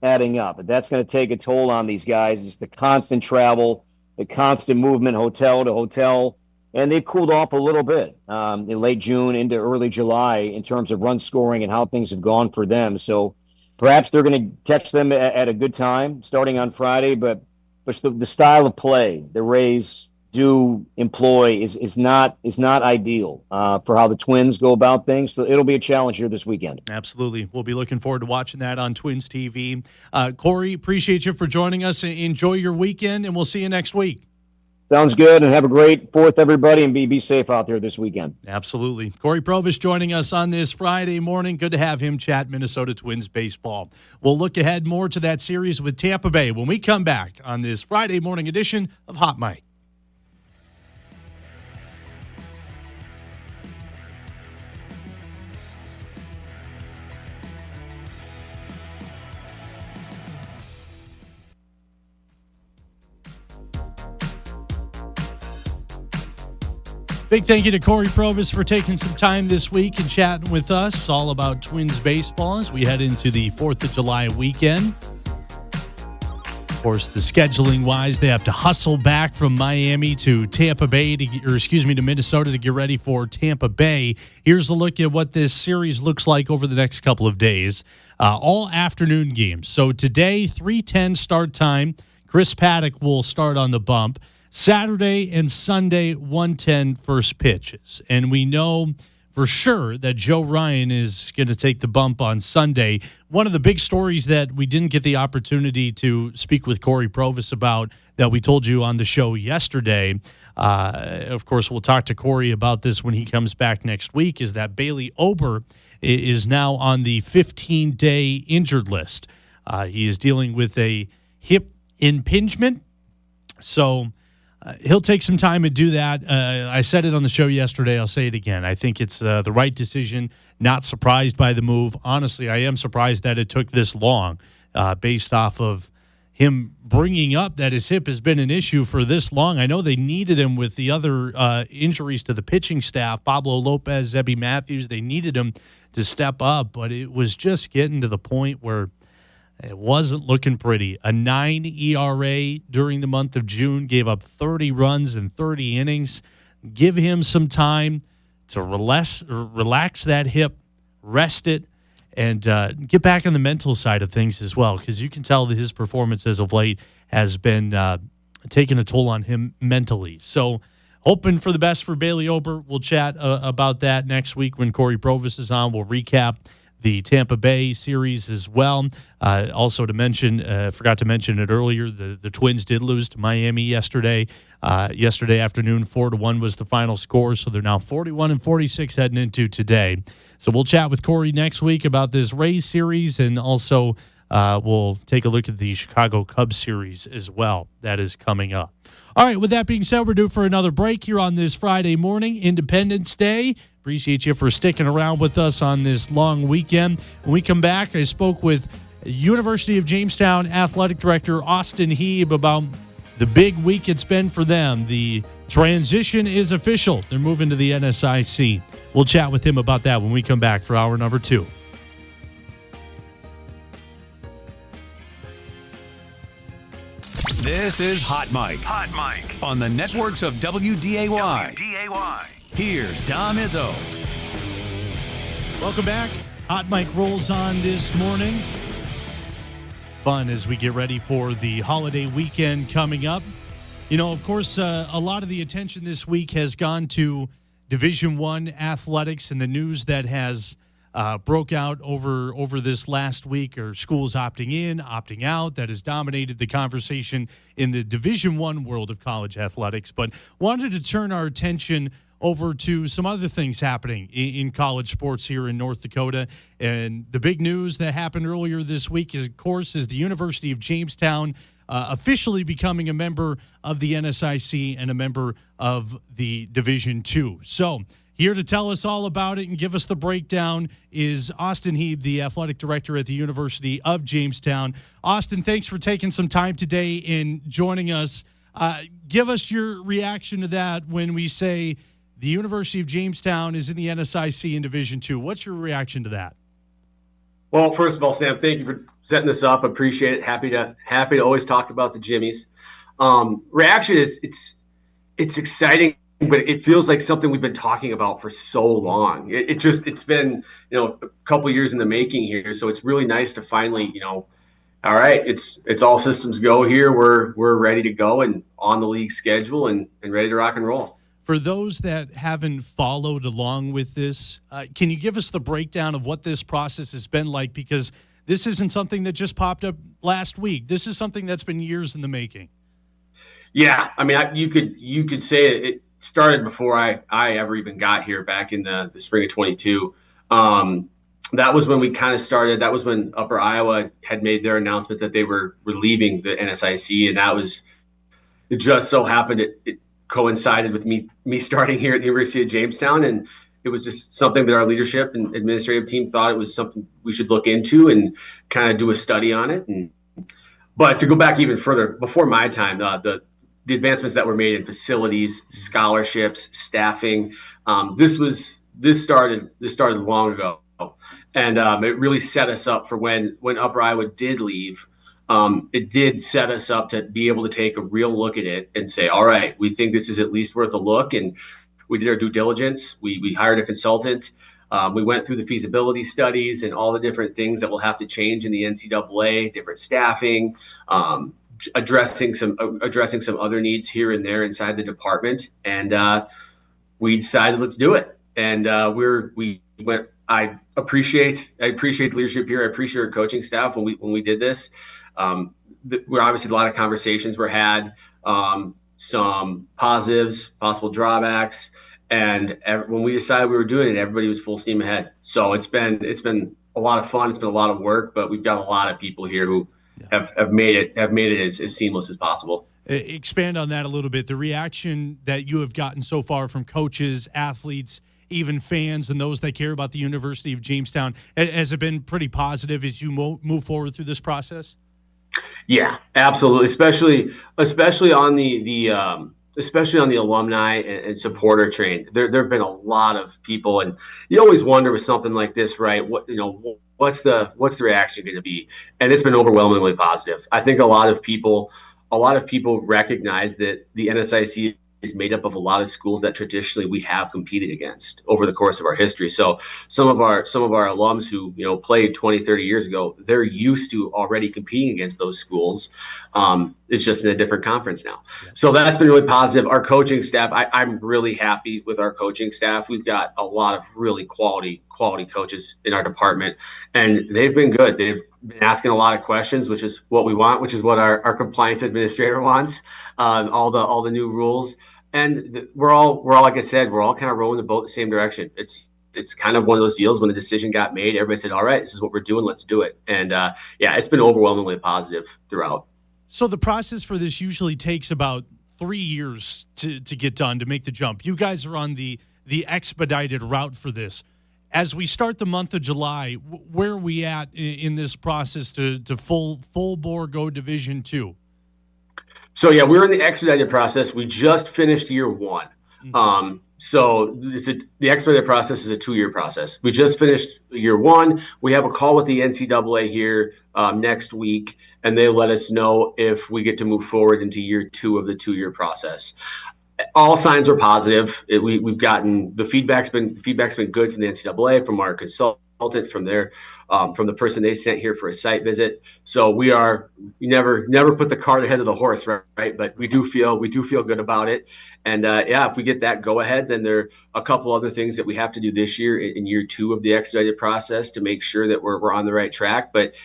adding up. If that's going to take a toll on these guys, just the constant travel, the constant movement hotel to hotel. And they've cooled off a little bit in late June into early July in terms of run scoring and how things have gone for them. So perhaps they're going to catch them at a good time starting on Friday. But the style of play the Rays do employ is not ideal for how the Twins go about things. So it'll be a challenge here this weekend. Absolutely. We'll be looking forward to watching that on Twins TV. Cory, appreciate you for joining us. Enjoy your weekend, and we'll see you next week. Sounds good, and have a great 4th, everybody, and be safe out there this weekend. Absolutely. Cory Provus joining us on this Friday morning. Good to have him chat Minnesota Twins baseball. We'll look ahead more to that series with Tampa Bay when we come back on this Friday morning edition of Hot Mic. Big thank you to Cory Provus for taking some time this week and chatting with us all about Twins baseball as we head into the 4th of July weekend. Of course, the scheduling-wise, they have to hustle back from Miami to Tampa Bay, to Minnesota to get ready for Tampa Bay. Here's a look at what this series looks like over the next couple of days. All afternoon games. So today, 3:10 start time. Chris Paddock will start on the bump. Saturday and Sunday, 1:10 first pitches. And we know for sure that Joe Ryan is going to take the bump on Sunday. One of the big stories that we didn't get the opportunity to speak with Cory Provus about that we told you on the show yesterday, of course, we'll talk to Cory about this when he comes back next week, is that Bailey Ober is now on the 15-day injured list. He is dealing with a hip impingement, so he'll take some time to do that. I said it on the show yesterday. I'll say it again. I think it's the right decision. Not surprised by the move. Honestly, I am surprised that it took this long based off of him bringing up that his hip has been an issue for this long. I know they needed him with the other injuries to the pitching staff, Pablo Lopez, Zebby Matthews. They needed him to step up, but it was just getting to the point where it wasn't looking pretty. A 9 ERA during the month of June, gave up 30 runs in 30 innings. Give him some time to relax that hip, rest it, and get back on the mental side of things as well, because you can tell that his performance as of late has been taking a toll on him mentally. So hoping for the best for Bailey Ober. We'll chat about that next week when Cory Provus is on. We'll recap the Tampa Bay series as well. Also to mention, forgot to mention it earlier, the Twins did lose to Miami yesterday. Yesterday afternoon, 4-1 was the final score, so they're now 41-46 heading into today. So we'll chat with Cory next week about this Rays series, and also we'll take a look at the Chicago Cubs series as well. That is coming up. All right, with that being said, we're due for another break here on this Friday morning, Independence Day. Appreciate you for sticking around with us on this long weekend. When we come back, I spoke with University of Jamestown Athletic Director Austin Hieb about the big week it's been for them. The transition is official. They're moving to the NSIC. We'll chat with him about that when we come back for hour number 2. This is Hot Mike. Hot Mike. On the networks of WDAY. Here's Dom Izzo. Welcome back. Hot Mike rolls on this morning. Fun as we get ready for the holiday weekend coming up. You know, of course, a lot of the attention this week has gone to Division I athletics and the news that has broke out over this last week, or schools opting in, opting out. That has dominated the conversation in the Division I world of college athletics. But wanted to turn our attention over to some other things happening in college sports here in North Dakota. And the big news that happened earlier this week, of course, is the University of Jamestown officially becoming a member of the NSIC and a member of the Division II. So here to tell us all about it and give us the breakdown is Austin Hieb, the athletic director at the University of Jamestown. Austin, thanks for taking some time today and joining us. Give us your reaction to that when we say the University of Jamestown is in the NSIC in Division II. What's your reaction to that? Well, first of all, Sam, thank you for setting this up. Appreciate it. Happy to always talk about the Jimmies. Reaction is it's exciting, but it feels like something we've been talking about for so long. It's been, a couple years in the making here. So it's really nice to finally, all right, it's all systems go here. We're ready to go and on the league schedule and ready to rock and roll. For those that haven't followed along with this, can you give us the breakdown of what this process has been like? Because this isn't something that just popped up last week. This is something that's been years in the making. Yeah, I mean, you could say it started before I ever even got here back in the spring of 22. That was when we kind of started. That was when Upper Iowa had made their announcement that they were leaving the NSIC, and it just so happened it coincided with me starting here at the University of Jamestown, and it was just something that our leadership and administrative team thought it was something we should look into and kind of do a study on it. But to go back even further, before my time, the the advancements that were made in facilities, scholarships, staffing. This started long ago, and it really set us up for when Upper Iowa did leave. It did set us up to be able to take a real look at it and say, all right, we think this is at least worth a look. And we did our due diligence. We hired a consultant. We went through the feasibility studies and all the different things that will have to change in the NCAA, different staffing, addressing some other needs here and there inside the department. And we decided, let's do it. And we went. I appreciate the leadership here. I appreciate our coaching staff when we did this. We're obviously a lot of conversations were had, some positives, possible drawbacks, and when we decided we were doing it, everybody was full steam ahead. So it's been a lot of fun. It's been a lot of work, but we've got a lot of people here who have made it as seamless as possible. Expand on that a little bit. The reaction that you have gotten so far from coaches, athletes, even fans, and those that care about the University of Jamestown, has it been pretty positive as you move forward through this process? Yeah, absolutely. Especially on the alumni and supporter train. There have been a lot of people, and you always wonder with something like this, right? What's the reaction going to be? And it's been overwhelmingly positive. I think a lot of people recognize that the NSIC is made up of a lot of schools that traditionally we have competed against over the course of our history. So some of our alums who, played 20, 30 years ago, they're used to already competing against those schools. It's just in a different conference now. Yeah. So that's been really positive. Our coaching staff, I'm really happy with our coaching staff. We've got a lot of really quality coaches in our department, and they've been good. They've been asking a lot of questions, which is what we want, which is what our compliance administrator wants, all the new rules. And we're all, like I said, we're all kind of rowing the boat in the same direction. It's kind of one of those deals when the decision got made, everybody said, all right, this is what we're doing, let's do it. And it's been overwhelmingly positive throughout. So the process for this usually takes about 3 years to get done, to make the jump. You guys are on the expedited route for this. As we start the month of July, where are we at in this process to full bore go Division II? So we're in the expedited process. We just finished year one. Mm-hmm. So the expedited process is a 2-year process. We just finished year one. We have a call with the NCAA here next week, and they let us know if we get to move forward into year 2 of the 2-year process. All signs are positive. We've gotten the feedback's been good from the NCAA, from our consultant, from the person they sent here for a site visit. So we never put the cart ahead of the horse, right? But we do feel good about it. And if we get that go ahead, then there are a couple other things that we have to do this year in year 2 of the expedited process to make sure that we're on the right track. But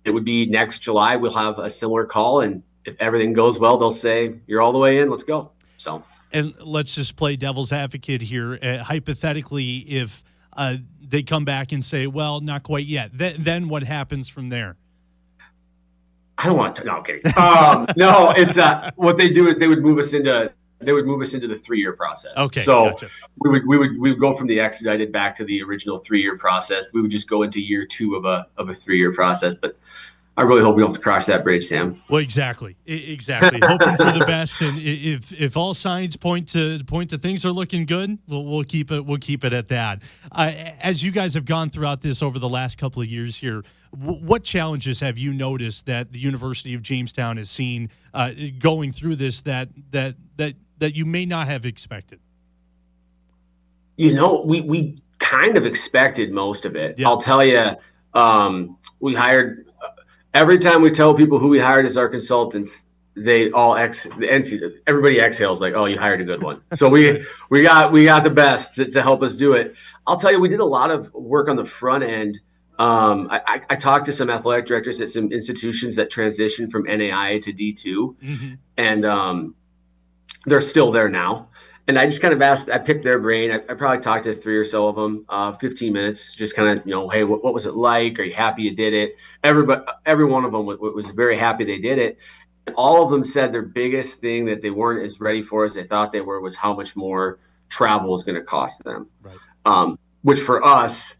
it would be next July. We'll have a similar call, and if everything goes well, they'll say, you're all the way in, let's go. So, and let's just play devil's advocate here. Hypothetically, if they come back and say, well, not quite yet, then what happens from there? I don't want to. No, I'm kidding. No, it's what they do is they would move us into the 3-year process. Okay, so gotcha. we would go from the expedited back to the original 3-year process. We would just go into year 2 of a 3-year process, but I really hope we don't have to cross that bridge, Sam. Well, exactly. Hoping for the best, and if all signs point to things are looking good, we'll keep it at that. As you guys have gone throughout this over the last couple of years here, what challenges have you noticed that the University of Jamestown has seen going through this that you may not have expected? We kind of expected most of it. Yeah. I'll tell you, we hired. Every time we tell people who we hired as our consultants, they all everybody exhales like, "Oh, you hired a good one." So we got the best to help us do it. I'll tell you, we did a lot of work on the front end. I talked to some athletic directors at some institutions that transitioned from NAIA to D2, mm-hmm. and they're still there now. And I just kind of I picked their brain. I probably talked to 3 or so of them, 15 minutes, just kind of, hey, what was it like? Are you happy you did it? Every one of them was very happy they did it. And all of them said their biggest thing that they weren't as ready for as they thought they were was how much more travel is going to cost them. Right. Which for us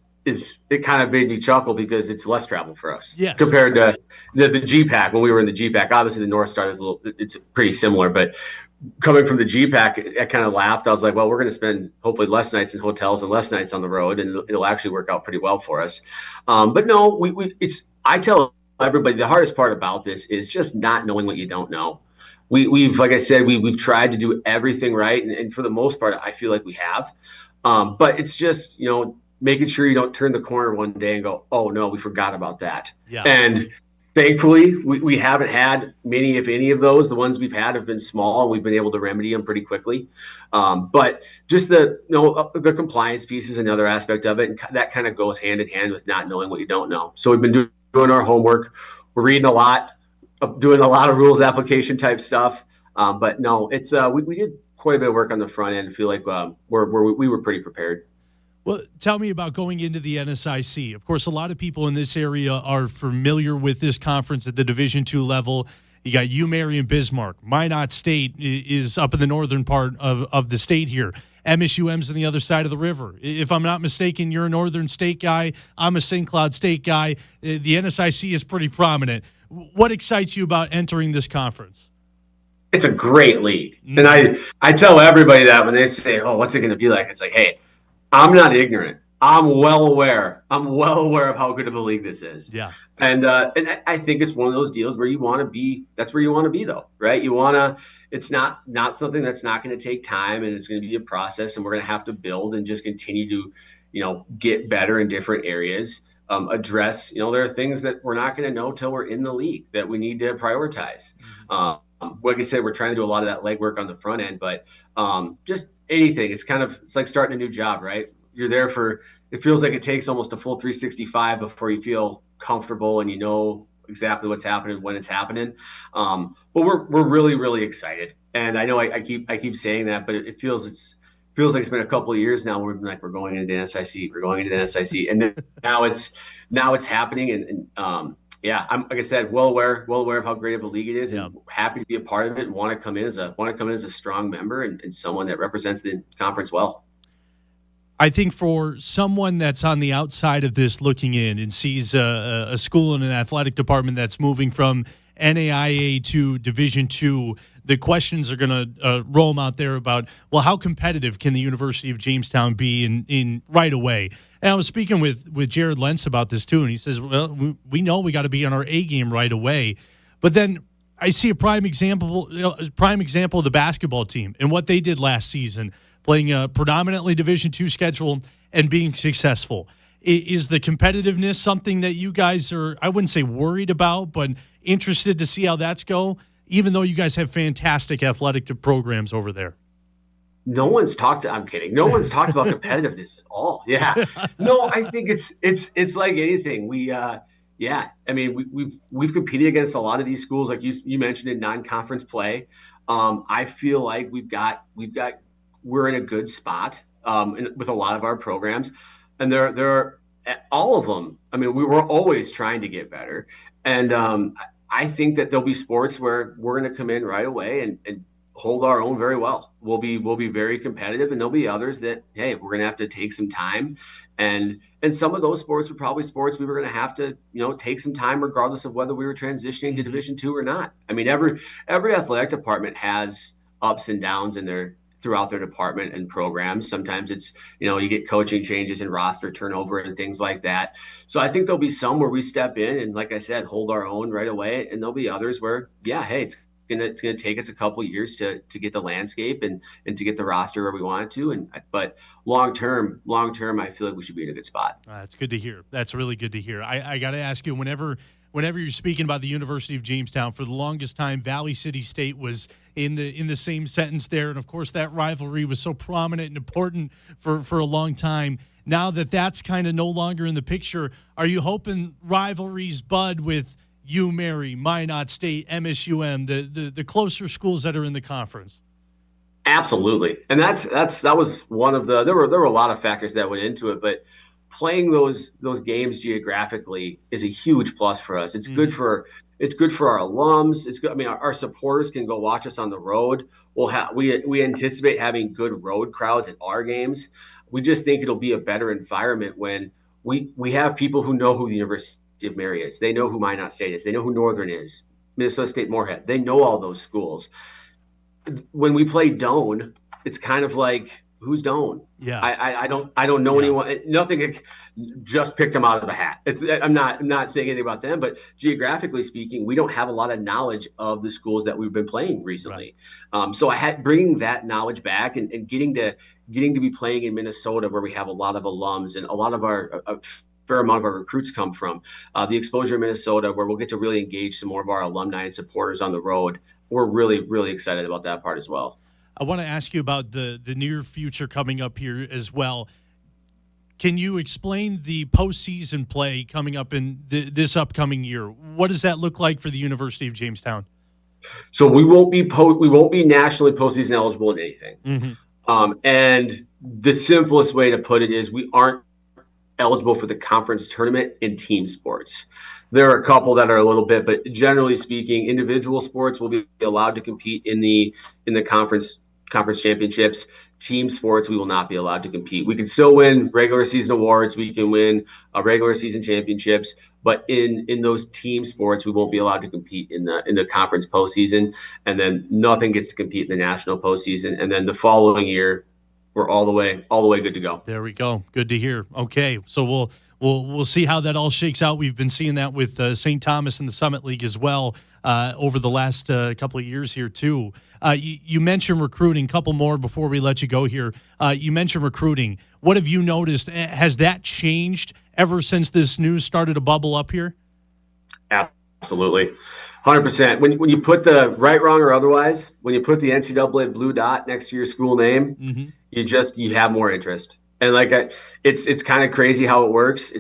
it kind of made me chuckle because it's less travel for us compared to the GPAC. When we were in the GPAC, obviously the North Star is it's pretty similar, but coming from the GPAC, I kind of laughed. I was like, well, we're going to spend hopefully less nights in hotels and less nights on the road, and it'll actually work out pretty well for us. But no, I tell everybody the hardest part about this is just not knowing what you don't know. We've like I said, we've tried to do everything right, and for the most part, I feel like we have. But it's just making sure you don't turn the corner one day and go, oh no, we forgot about that. Yeah. And thankfully, we haven't had many, if any of those. The ones we've had have been small, and we've been able to remedy them pretty quickly. But just the compliance piece is another aspect of it, and that kind of goes hand in hand with not knowing what you don't know. So we've been doing our homework. We're reading a lot, doing a lot of rules application type stuff. But no, it's we did quite a bit of work on the front end. I feel like we were pretty prepared. Well, tell me about going into the NSIC. Of course, a lot of people in this area are familiar with this conference at the Division II level. You got UMary and Bismarck. Minot State is up in the northern part of the state here. MSUM's on the other side of the river. If I'm not mistaken, you're a Northern State guy. I'm a St. Cloud State guy. The NSIC is pretty prominent. What excites you about entering this conference? It's a great league. And I tell everybody that when they say, oh, what's it going to be like? It's like, hey, I'm not ignorant. I'm well aware of how good of a league this is. Yeah. And I think it's one of those deals where you want to be, that's where you want to be though, right? It's not something that's not going to take time, and it's going to be a process, and we're going to have to build and just continue to, get better in different areas, address, there are things that we're not going to know till we're in the league that we need to prioritize. Like I said, we're trying to do a lot of that legwork on the front end, but just anything. It's like starting a new job, right? You're there it feels like it takes almost a full 365 before you feel comfortable and you know exactly what's happening when it's happening. But we're really, really excited. And I know I keep saying that, but it feels like it's been a couple of years now. We're going into the NSIC, and then now it's happening. And yeah, I'm, like I said, well aware of how great of a league it is, and happy to be a part of it, and want to come in as a strong member and someone that represents the conference well. I think for someone that's on the outside of this looking in and sees a school and an athletic department that's moving from NAIA to Division II, the questions are going to roam out there about, well, how competitive can the University of Jamestown be in right away? And I was speaking with Jared Lentz about this too, and he says, well, we know we got to be on our A game right away. But then I see a prime example of the basketball team and what they did last season, playing a predominantly Division II schedule and being successful. Is the competitiveness something that you guys are, I wouldn't say worried about, but interested to see how that's go, even though you guys have fantastic athletic programs over there? I'm kidding. No one's talked about competitiveness at all. Yeah. No, I think it's like anything. I mean, we've competed against a lot of these schools, like you mentioned, in non-conference play. I feel like we're in a good spot with a lot of our programs, and there are all of them. I mean, we're always trying to get better, and I think that there'll be sports where we're going to come in right away and hold our own very well. We'll be very competitive, and there'll be others that, hey, we're going to have to take some time, and some of those sports were probably sports we were going to have to take some time, regardless of whether we were transitioning to Division II or not. I mean, every athletic department has ups and downs throughout their department and programs. Sometimes it's, you get coaching changes and roster turnover and things like that. So I think there'll be some where we step in and, like I said, hold our own right away. And there'll be others where, yeah, hey, it's gonna take us a couple of years to get the landscape and to get the roster where we want it to. But long term, I feel like we should be in a good spot. That's good to hear. That's really good to hear. I got to ask you, whenever you're speaking about the University of Jamestown, for the longest time, Valley City State was in the same sentence there. And, of course, that rivalry was so prominent and important for a long time. Now that that's kind of no longer in the picture, are you hoping rivalries bud with UMary, Minot State, MSUM, the closer schools that are in the conference? Absolutely. And that was one of there were a lot of factors that went into it, but playing those games geographically is a huge plus for us. It's good for our alums. It's good. I mean, our supporters can go watch us on the road. We anticipate having good road crowds at our games. We just think it'll be a better environment when we have people who know who the University of Mary is. They know who Minot State is. They know who Northern is. Minnesota State Moorhead. They know all those schools. When we play Doane, it's kind of like, who's Doane? Yeah, I don't know anyone. Nothing. Just picked them out of the hat. I'm not saying anything about them, but geographically speaking, we don't have a lot of knowledge of the schools that we've been playing recently. Right. So I had bringing that knowledge back and getting to be playing in Minnesota, where we have a lot of alums and a lot of a fair amount of our recruits come from. The exposure in Minnesota, where we'll get to really engage some more of our alumni and supporters on the road. We're really, really excited about that part as well. I want to ask you about the near future coming up here as well. Can you explain the postseason play coming up in this upcoming year? What does that look like for the University of Jamestown? So we won't be nationally postseason eligible in anything. Mm-hmm. And the simplest way to put it is we aren't eligible for the conference tournament in team sports. There are a couple that are a little bit, but generally speaking, individual sports will be allowed to compete in the conference championships. Team sports, we will not be allowed to compete. We can still win regular season awards. We can win regular season championships, but in those team sports, we won't be allowed to compete in the conference postseason. And then nothing gets to compete in the national postseason. And then the following year, we're all the way good to go. There we go. Good to hear. Okay, so we'll see how that all shakes out. We've been seeing that with St. Thomas and the Summit League as well over the last couple of years here too. You mentioned recruiting. Couple more before we let you go here. You mentioned recruiting. What have you noticed? Has that changed ever since this news started to bubble up here? Absolutely. 100%. When you put the right, wrong, or otherwise, when you put the NCAA blue dot next to your school name, mm-hmm. you have more interest. And it's kind of crazy how it works.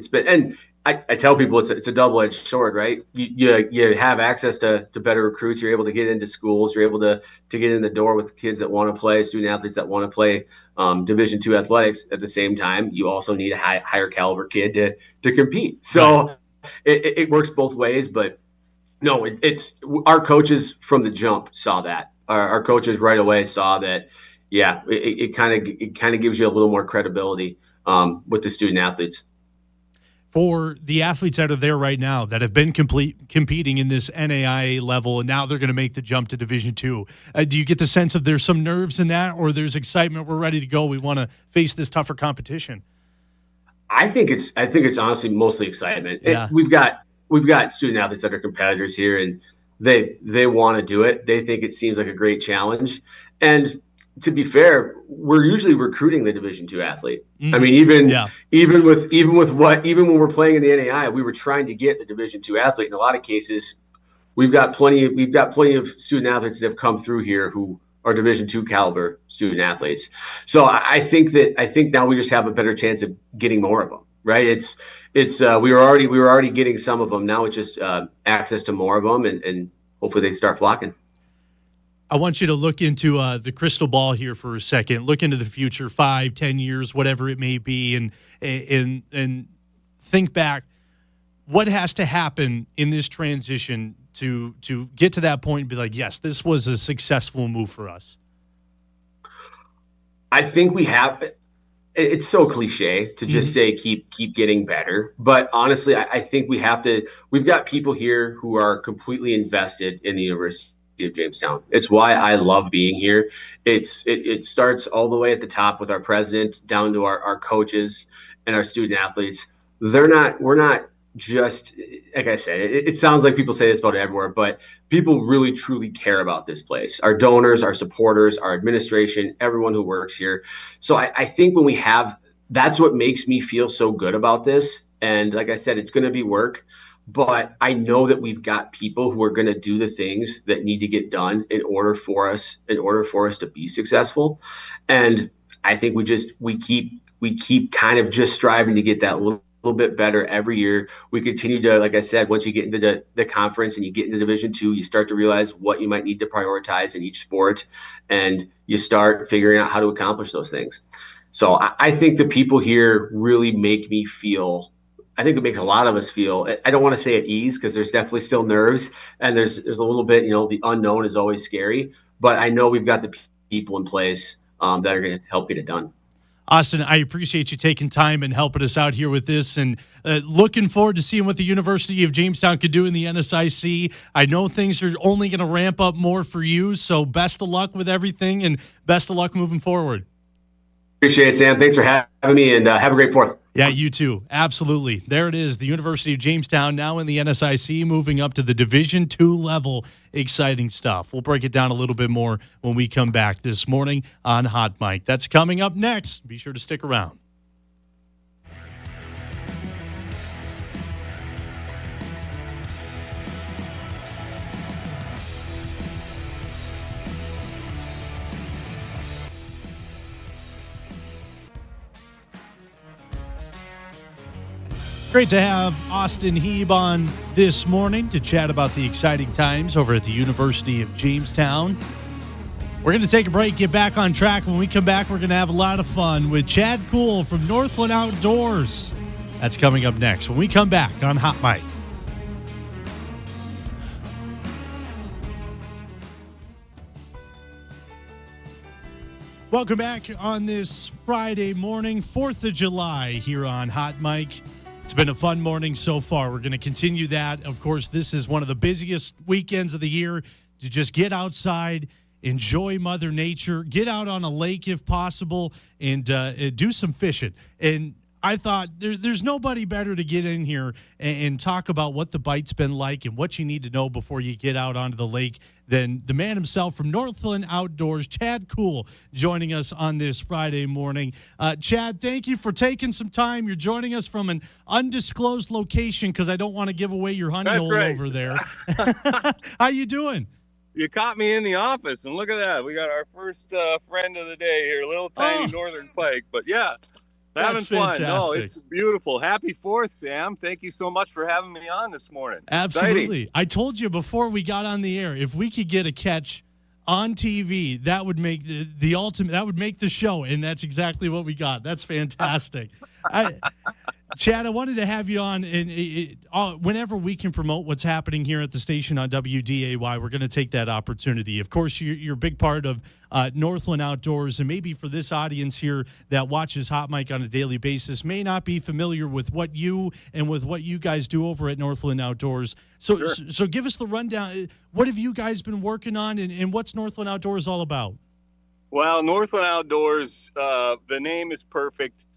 I tell people it's a double-edged sword, right? You have access to better recruits. You're able to get into schools. You're able to get in the door with kids that want to play, student athletes that want to play Division II athletics. At the same time, you also need a higher caliber kid to compete. So it works both ways. But no, it's our coaches from the jump saw that. Our coaches right away saw that. Yeah, it kind of gives you a little more credibility with the student athletes. For the athletes that are there right now that have been competing in this NAIA level, and now they're going to make the jump to Division II, do you get the sense of there's some nerves in that, or there's excitement? We're ready to go. We want to face this tougher competition. I think it's honestly mostly excitement. Yeah. We've got student athletes that are competitors here, and they want to do it. They think it seems like a great challenge, and to be fair, we're usually recruiting the Division II athlete. Mm-hmm. I mean, even when we're playing in the NAI, we were trying to get the Division II athlete. In a lot of cases, we've got plenty of student athletes that have come through here who are Division II caliber student athletes. So I think now we just have a better chance of getting more of them. Right? We were already getting some of them. Now it's just access to more of them, and hopefully they start flocking. I want you to look into the crystal ball here for a second. Look into the future, 5, 10 years, whatever it may be, and think back. What has to happen in this transition to get to that point and be like, yes, this was a successful move for us? I think we have. It's so cliche to just say keep getting better, but honestly, I think we have to. We've got people here who are completely invested in the University of Jamestown. It's why I love being here. It starts all the way at the top with our president down to our coaches and our student athletes. We're not just, like I said, it sounds like people say this about everywhere, but people really truly care about this place. Our donors, our supporters, our administration, everyone who works here. So I think when we have, that's what makes me feel so good about this. And like I said, it's going to be work. But I know that we've got people who are going to do the things that need to get done in order for us to be successful. And I think we keep kind of just striving to get that little bit better every year. We continue to, like I said, once you get into the conference and you get into Division II, you start to realize what you might need to prioritize in each sport, and you start figuring out how to accomplish those things. So I think the people here really make me feel. I think it makes a lot of us feel, I don't want to say at ease, because there's definitely still nerves, and there's a little bit, the unknown is always scary, but I know we've got the people in place that are going to help get it done. Austin, I appreciate you taking time and helping us out here with this, and looking forward to seeing what the University of Jamestown could do in the NSIC. I know things are only going to ramp up more for you, so best of luck with everything, and best of luck moving forward. Appreciate it, Sam. Thanks for having me, and have a great 4th. Yeah, you too. Absolutely. There it is. The University of Jamestown now in the NSIC, moving up to the Division II level. Exciting stuff. We'll break it down a little bit more when we come back this morning on Hot Mic. That's coming up next. Be sure to stick around. Great to have Austin Hieb on this morning to chat about the exciting times over at the University of Jamestown. We're going to take a break, get back on track. When we come back, we're going to have a lot of fun with Chad Koel from Northland Outdoors. That's coming up next when we come back on Hot Mic. Welcome back on this Friday morning, 4th of July here on Hot Mic. It's been a fun morning so far. We're going to continue that. Of course, this is one of the busiest weekends of the year to just get outside, enjoy Mother Nature, get out on a lake if possible, and do some fishing. And I thought there's nobody better to get in here and talk about what the bite's been like and what you need to know before you get out onto the lake than the man himself from Northland Outdoors, Chad Koel, joining us on this Friday morning. Chad, thank you for taking some time. You're joining us from an undisclosed location because I don't want to give away your honey hole over there. How you doing? You caught me in the office, and look at that. We got our first friend of the day here, little tiny northern pike. But, yeah. Having fun. Fantastic. No, it's beautiful. Happy 4th, Sam. Thank you so much for having me on this morning. Absolutely. Exciting. I told you before we got on the air, if we could get a catch on TV, that would make the ultimate, that would make the show, and that's exactly what we got. That's fantastic. Chad, I wanted to have you on, and whenever we can promote what's happening here at the station on WDAY, we're going to take that opportunity. Of course, you're a big part of Northland Outdoors, and maybe for this audience here that watches Hot Mic on a daily basis may not be familiar with what you and with what you guys do over at Northland Outdoors. So, Sure. so give us the rundown. What have you guys been working on, and what's Northland Outdoors all about? Well, Northland Outdoors, the name is perfect.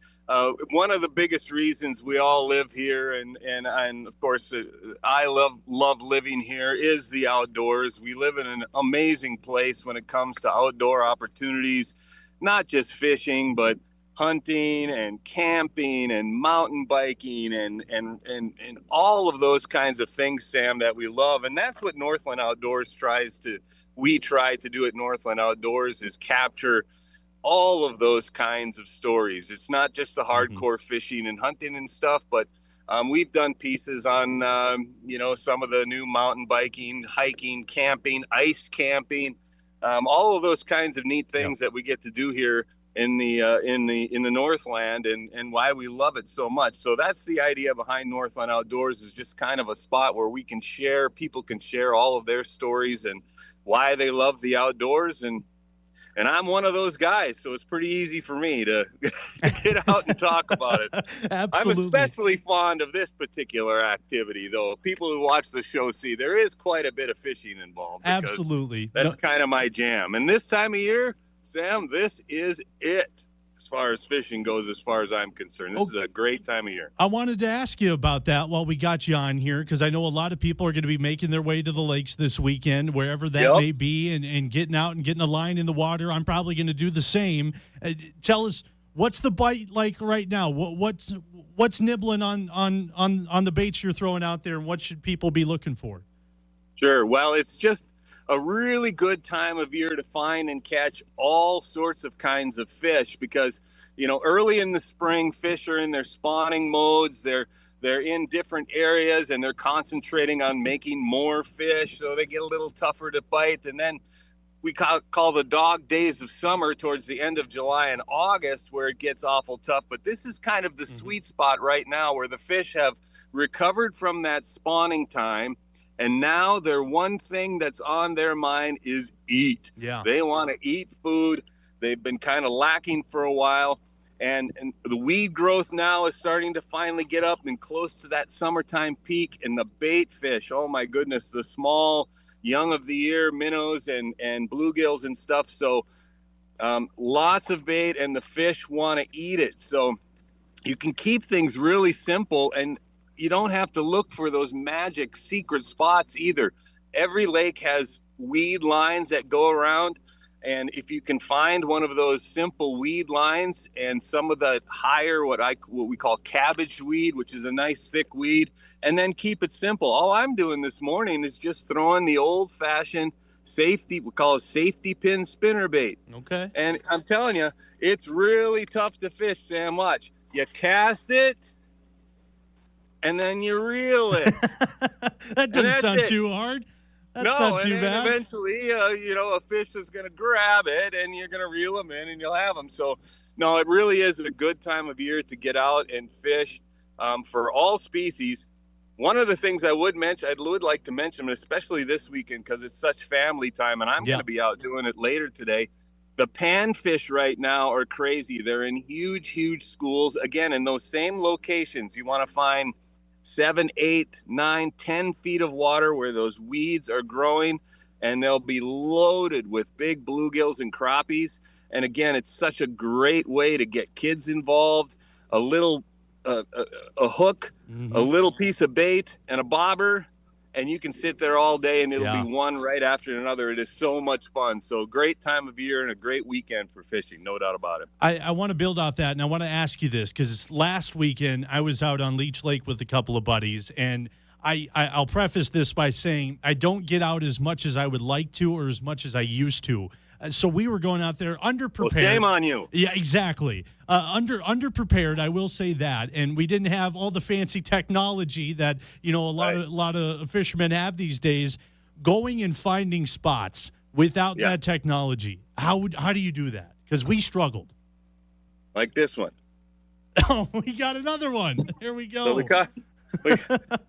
One of the biggest reasons we all live here, and of course, I love living here, is the outdoors. We live in an amazing place when it comes to outdoor opportunities, not just fishing, but hunting and camping and mountain biking and all of those kinds of things, Sam, that we love. And that's what Northland Outdoors we try to do at Northland Outdoors, is capture all of those kinds of stories. It's not just the hardcore fishing and hunting and stuff, but we've done pieces on, some of the new mountain biking, hiking, camping, ice camping, all of those kinds of neat things that we get to do here in the Northland, and why we love it so much. So that's the idea behind Northland Outdoors, is just kind of a spot where people can share all of their stories and why they love the outdoors. And I'm one of those guys, so it's pretty easy for me to get out and talk about it. Absolutely. I'm especially fond of this particular activity, though. People who watch the show see there is quite a bit of fishing involved. Absolutely. That's kind of my jam. And this time of year, Sam, this is it as far as fishing goes, as far as I'm concerned. This is a great time of year. I wanted to ask you about that while we got you on here, because I know a lot of people are going to be making their way to the lakes this weekend, wherever that may be, and getting out and getting a line in the water. I'm probably going to do the same. Tell us, what's the bite like right now? What's nibbling on the baits you're throwing out there, and what should people be looking for? Sure. Well, it's just a really good time of year to find and catch all sorts of kinds of fish, because early in the spring, fish are in their spawning modes. They're in different areas, and they're concentrating on making more fish, so they get a little tougher to bite. And then we call the dog days of summer towards the end of July and August, where it gets awful tough. But this is kind of the sweet spot right now, where the fish have recovered from that spawning time. And now their one thing that's on their mind is eat. Yeah. They want to eat food. They've been kind of lacking for a while. And the weed growth now is starting to finally get up and close to that summertime peak. And the bait fish, oh my goodness, the small young of the year minnows and bluegills and stuff. So lots of bait, and the fish want to eat it. So you can keep things really simple, and you don't have to look for those magic secret spots either. Every lake has weed lines that go around. And if you can find one of those simple weed lines and some of the higher, what we call cabbage weed, which is a nice thick weed, and then keep it simple. All I'm doing this morning is just throwing the old-fashioned safety, we call it safety pin spinner bait. Okay. And I'm telling you, it's really tough to fish, Sam. Watch. You cast it, and then you reel it. That doesn't sound too hard. That's not too bad. Eventually, a fish is going to grab it, and you're going to reel them in, and you'll have them. So, no, it really is a good time of year to get out and fish for all species. One of the things I would like to mention, especially this weekend because it's such family time, and I'm going to be out doing it later today. The panfish right now are crazy. They're in huge, huge schools. Again, in those same locations, you want to find 7, 8, 9, 10 feet of water where those weeds are growing, and they'll be loaded with big bluegills and crappies. And again, it's such a great way to get kids involved. A little a hook, a little piece of bait, and a bobber, and you can sit there all day, and it'll be one right after another. It is so much fun. So great time of year and a great weekend for fishing, no doubt about it. I want to build off that, and I want to ask you this, because last weekend I was out on Leech Lake with a couple of buddies, and I'll preface this by saying I don't get out as much as I would like to or as much as I used to. So we were going out there underprepared. Well, shame on you. Yeah, exactly. Underprepared, I will say that. And we didn't have all the fancy technology that, a lot of fishermen have these days. Going and finding spots without that technology. How do you do that? Because we struggled. Like this one. Oh, we got another one. There we go. So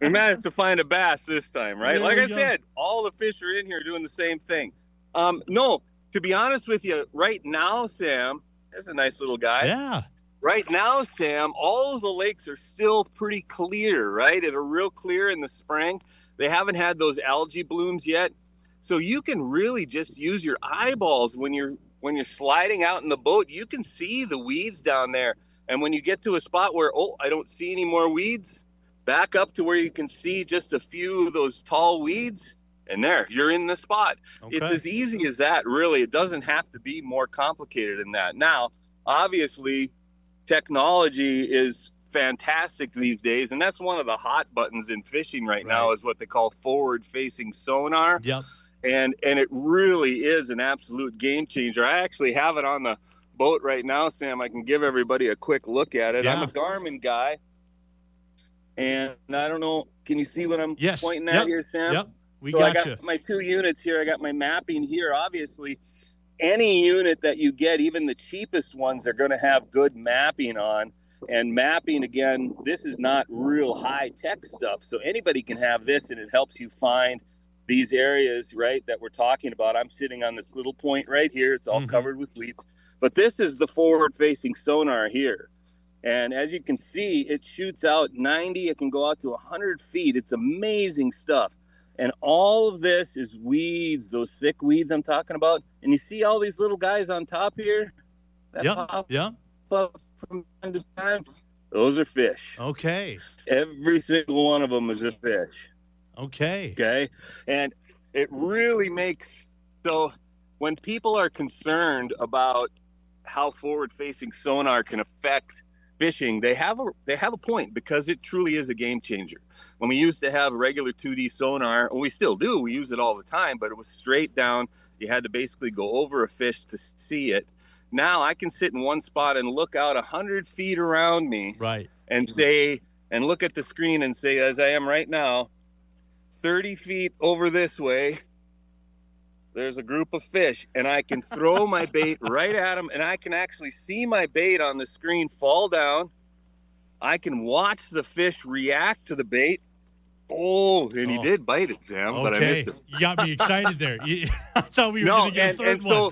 we managed to find a bass this time, right? Like I said, all the fish are in here doing the same thing. No. To be honest with you, right now, Sam, there's a nice little guy. Yeah. Right now, Sam, all of the lakes are still pretty clear, right? They're real clear in the spring. They haven't had those algae blooms yet. So you can really just use your eyeballs when you're sliding out in the boat. You can see the weeds down there. And when you get to a spot where, I don't see any more weeds, back up to where you can see just a few of those tall weeds. And there, you're in the spot. Okay. It's as easy as that, really. It doesn't have to be more complicated than that. Now, obviously, technology is fantastic these days, and that's one of the hot buttons in fishing right now is what they call forward-facing sonar. Yep. And it really is an absolute game changer. I actually have it on the boat right now, Sam. I can give everybody a quick look at it. Yeah. I'm a Garmin guy, and I don't know. Can you see what I'm pointing at here, Sam? Yep. I got my 2 units here. I got my mapping here. Obviously, any unit that you get, even the cheapest ones, are going to have good mapping on. And mapping, again, this is not real high-tech stuff. So anybody can have this, and it helps you find these areas, right, that we're talking about. I'm sitting on this little point right here. It's all covered with weeds. But this is the forward-facing sonar here. And as you can see, it shoots out 90. It can go out to 100 feet. It's amazing stuff. And all of this is weeds, those thick weeds I'm talking about. And you see all these little guys on top here? Pop up from time to time? Those are fish. Okay. Every single one of them is a fish. Okay. And it really makes... So when people are concerned about how forward-facing sonar can affect fishing, they have a point, because it truly is a game changer. When we used to have regular 2D sonar, and we still do, we use it all the time, but it was straight down. You had to basically go over a fish to see it. Now I can sit in one spot and look out 100 feet around me, right, and look at the screen and say, as I am right now, 30 feet over this way, there's a group of fish, and I can throw my bait right at them, and I can actually see my bait on the screen fall down. I can watch the fish react to the bait, Oh, and he did bite it, Sam, but I missed it. You got me excited there. I thought we were going to get a third one.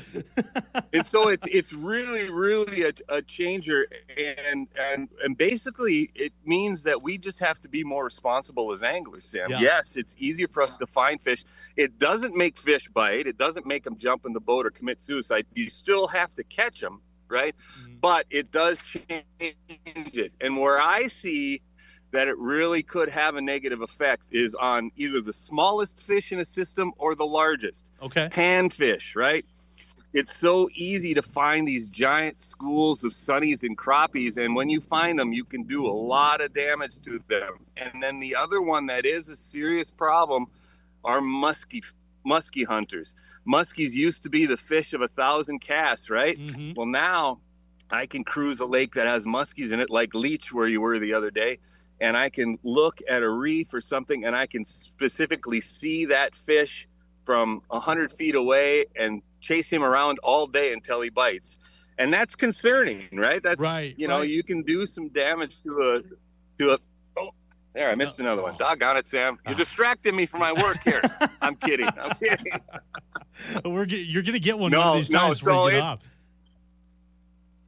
And so it's really a changer, and basically it means that we just have to be more responsible as anglers, Sam. Yeah. Yes, it's easier for us to find fish. It doesn't make fish bite. It doesn't make them jump in the boat or commit suicide. You still have to catch them, right? Mm-hmm. But it does change it. And where I see that it really could have a negative effect is on either the smallest fish in a system or the largest. Okay. Panfish, right? It's so easy to find these giant schools of sunnies and crappies, and when you find them, you can do a lot of damage to them. And then the other one that is a serious problem are muskie hunters. Muskies used to be the fish of 1,000 casts, right? Mm-hmm. Well, now I can cruise a lake that has muskies in it, like Leech, where you were the other day, and I can look at a reef or something, and I can specifically see that fish from 100 feet away and chase him around all day until he bites. And that's concerning, right? That's right. You know, you can do some damage to a oh, there, I missed another one. Doggone it, Sam. You're distracting me from my work here. I'm kidding. You're going to get one of these times before you get off.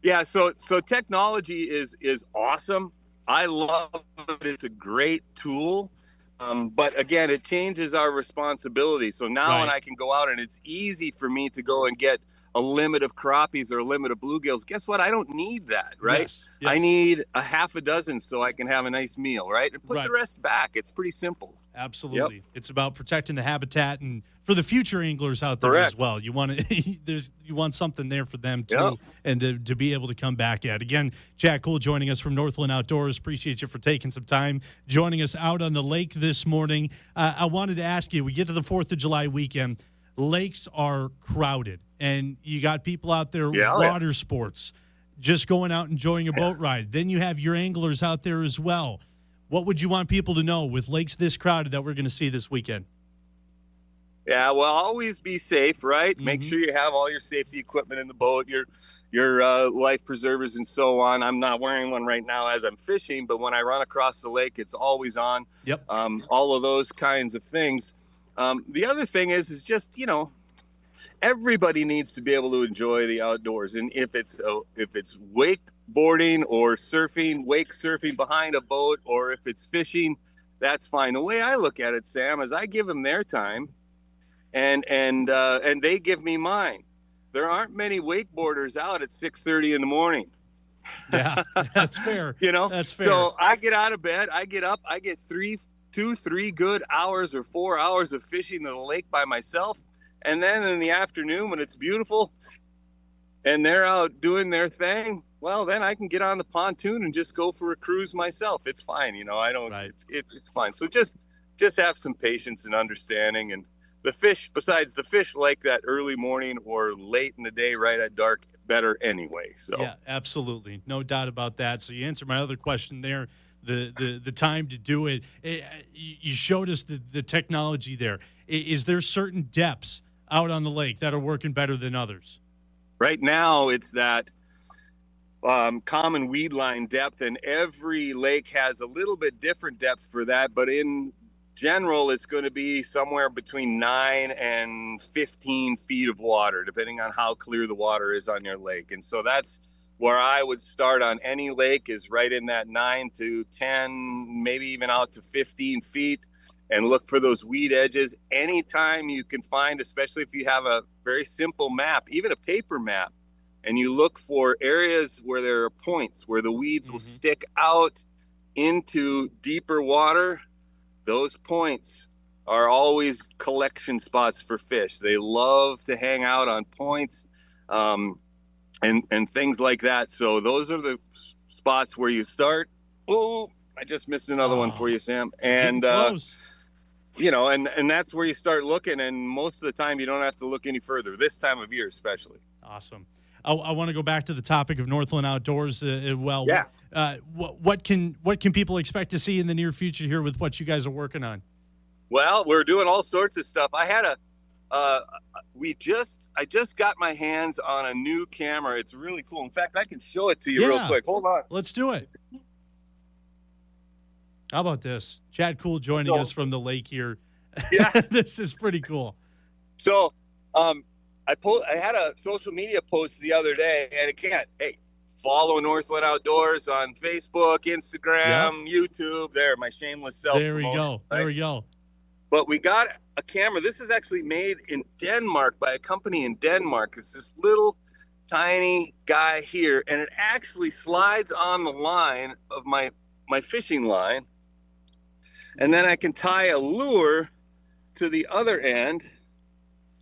Yeah, so technology is awesome. I love it. It's a great tool. But again, it changes our responsibility. So now when I can go out and it's easy for me to go and get a limit of crappies or a limit of bluegills, guess what? I don't need that, right? Yes. I need a half a dozen so I can have a nice meal, right? And put the rest back. It's pretty simple. Absolutely. Yep. It's about protecting the habitat and for the future anglers out there as well. You want to, you want something there for them too, and to be able to come back at. Again, Jack Koel joining us from Northland Outdoors. Appreciate you for taking some time joining us out on the lake this morning. I wanted to ask you, we get to the 4th of July weekend, lakes are crowded, and you got people out there with water sports, just going out enjoying a boat ride. Then you have your anglers out there as well. What would you want people to know with lakes this crowded that we're going to see this weekend? Yeah, well, always be safe, right? Mm-hmm. Make sure you have all your safety equipment in the boat, your life preservers and so on. I'm not wearing one right now as I'm fishing, but when I run across the lake, it's always on. Yep. All of those kinds of things. The other thing is just, you know, everybody needs to be able to enjoy the outdoors. And if it's wakeboarding or surfing, wake surfing behind a boat, or if it's fishing, that's fine. The way I look at it, Sam, is I give them their time and they give me mine. There aren't many wakeboarders out at 6:30 in the morning. Yeah, that's fair. You know, that's fair. So I get out of bed, I get up, I get 3 good hours or 4 hours of fishing in the lake by myself. And then in the afternoon when it's beautiful and they're out doing their thing, well, then I can get on the pontoon and just go for a cruise myself. It's fine. You know, I don't, it's fine. So just have some patience and understanding. And the fish, besides the fish, like that early morning or late in the day, right at dark, better anyway. So yeah, absolutely. No doubt about that. So you answered my other question there. The time to do it. You showed us the technology there. Is there certain depths out on the lake that are working better than others? Right now, it's that common weed line depth, and every lake has a little bit different depth for that. But in general, it's going to be somewhere between 9 and 15 feet of water, depending on how clear the water is on your lake. And so that's where I would start on any lake, is right in that 9 to 10, maybe even out to 15 feet, and look for those weed edges anytime you can find, especially if you have a very simple map, even a paper map, and you look for areas where there are points where the weeds will stick out into deeper water. Those points are always collection spots for fish. They love to hang out on points. And things like that. So those are the spots where you start. Oh, I just missed another one for you, Sam. And, you know, and that's where you start looking. And most of the time you don't have to look any further, this time of year especially. Awesome. I want to go back to the topic of Northland Outdoors as well. Yeah. What can people expect to see in the near future here with what you guys are working on? Well, we're doing all sorts of stuff. I had I just got my hands on a new camera. It's really cool. In fact, I can show it to you real quick. Hold on. Let's do it. How about this? Chad Koel joining us from the lake here. Yeah. This is pretty cool. So I had a social media post the other day, and again, hey, follow Northland Outdoors on Facebook, Instagram, YouTube. There, my shameless self. There we go. Right? There we go. But we got a camera. This is actually made in Denmark by a company in Denmark. It's this little tiny guy here, and it actually slides on the line of my fishing line, and then I can tie a lure to the other end.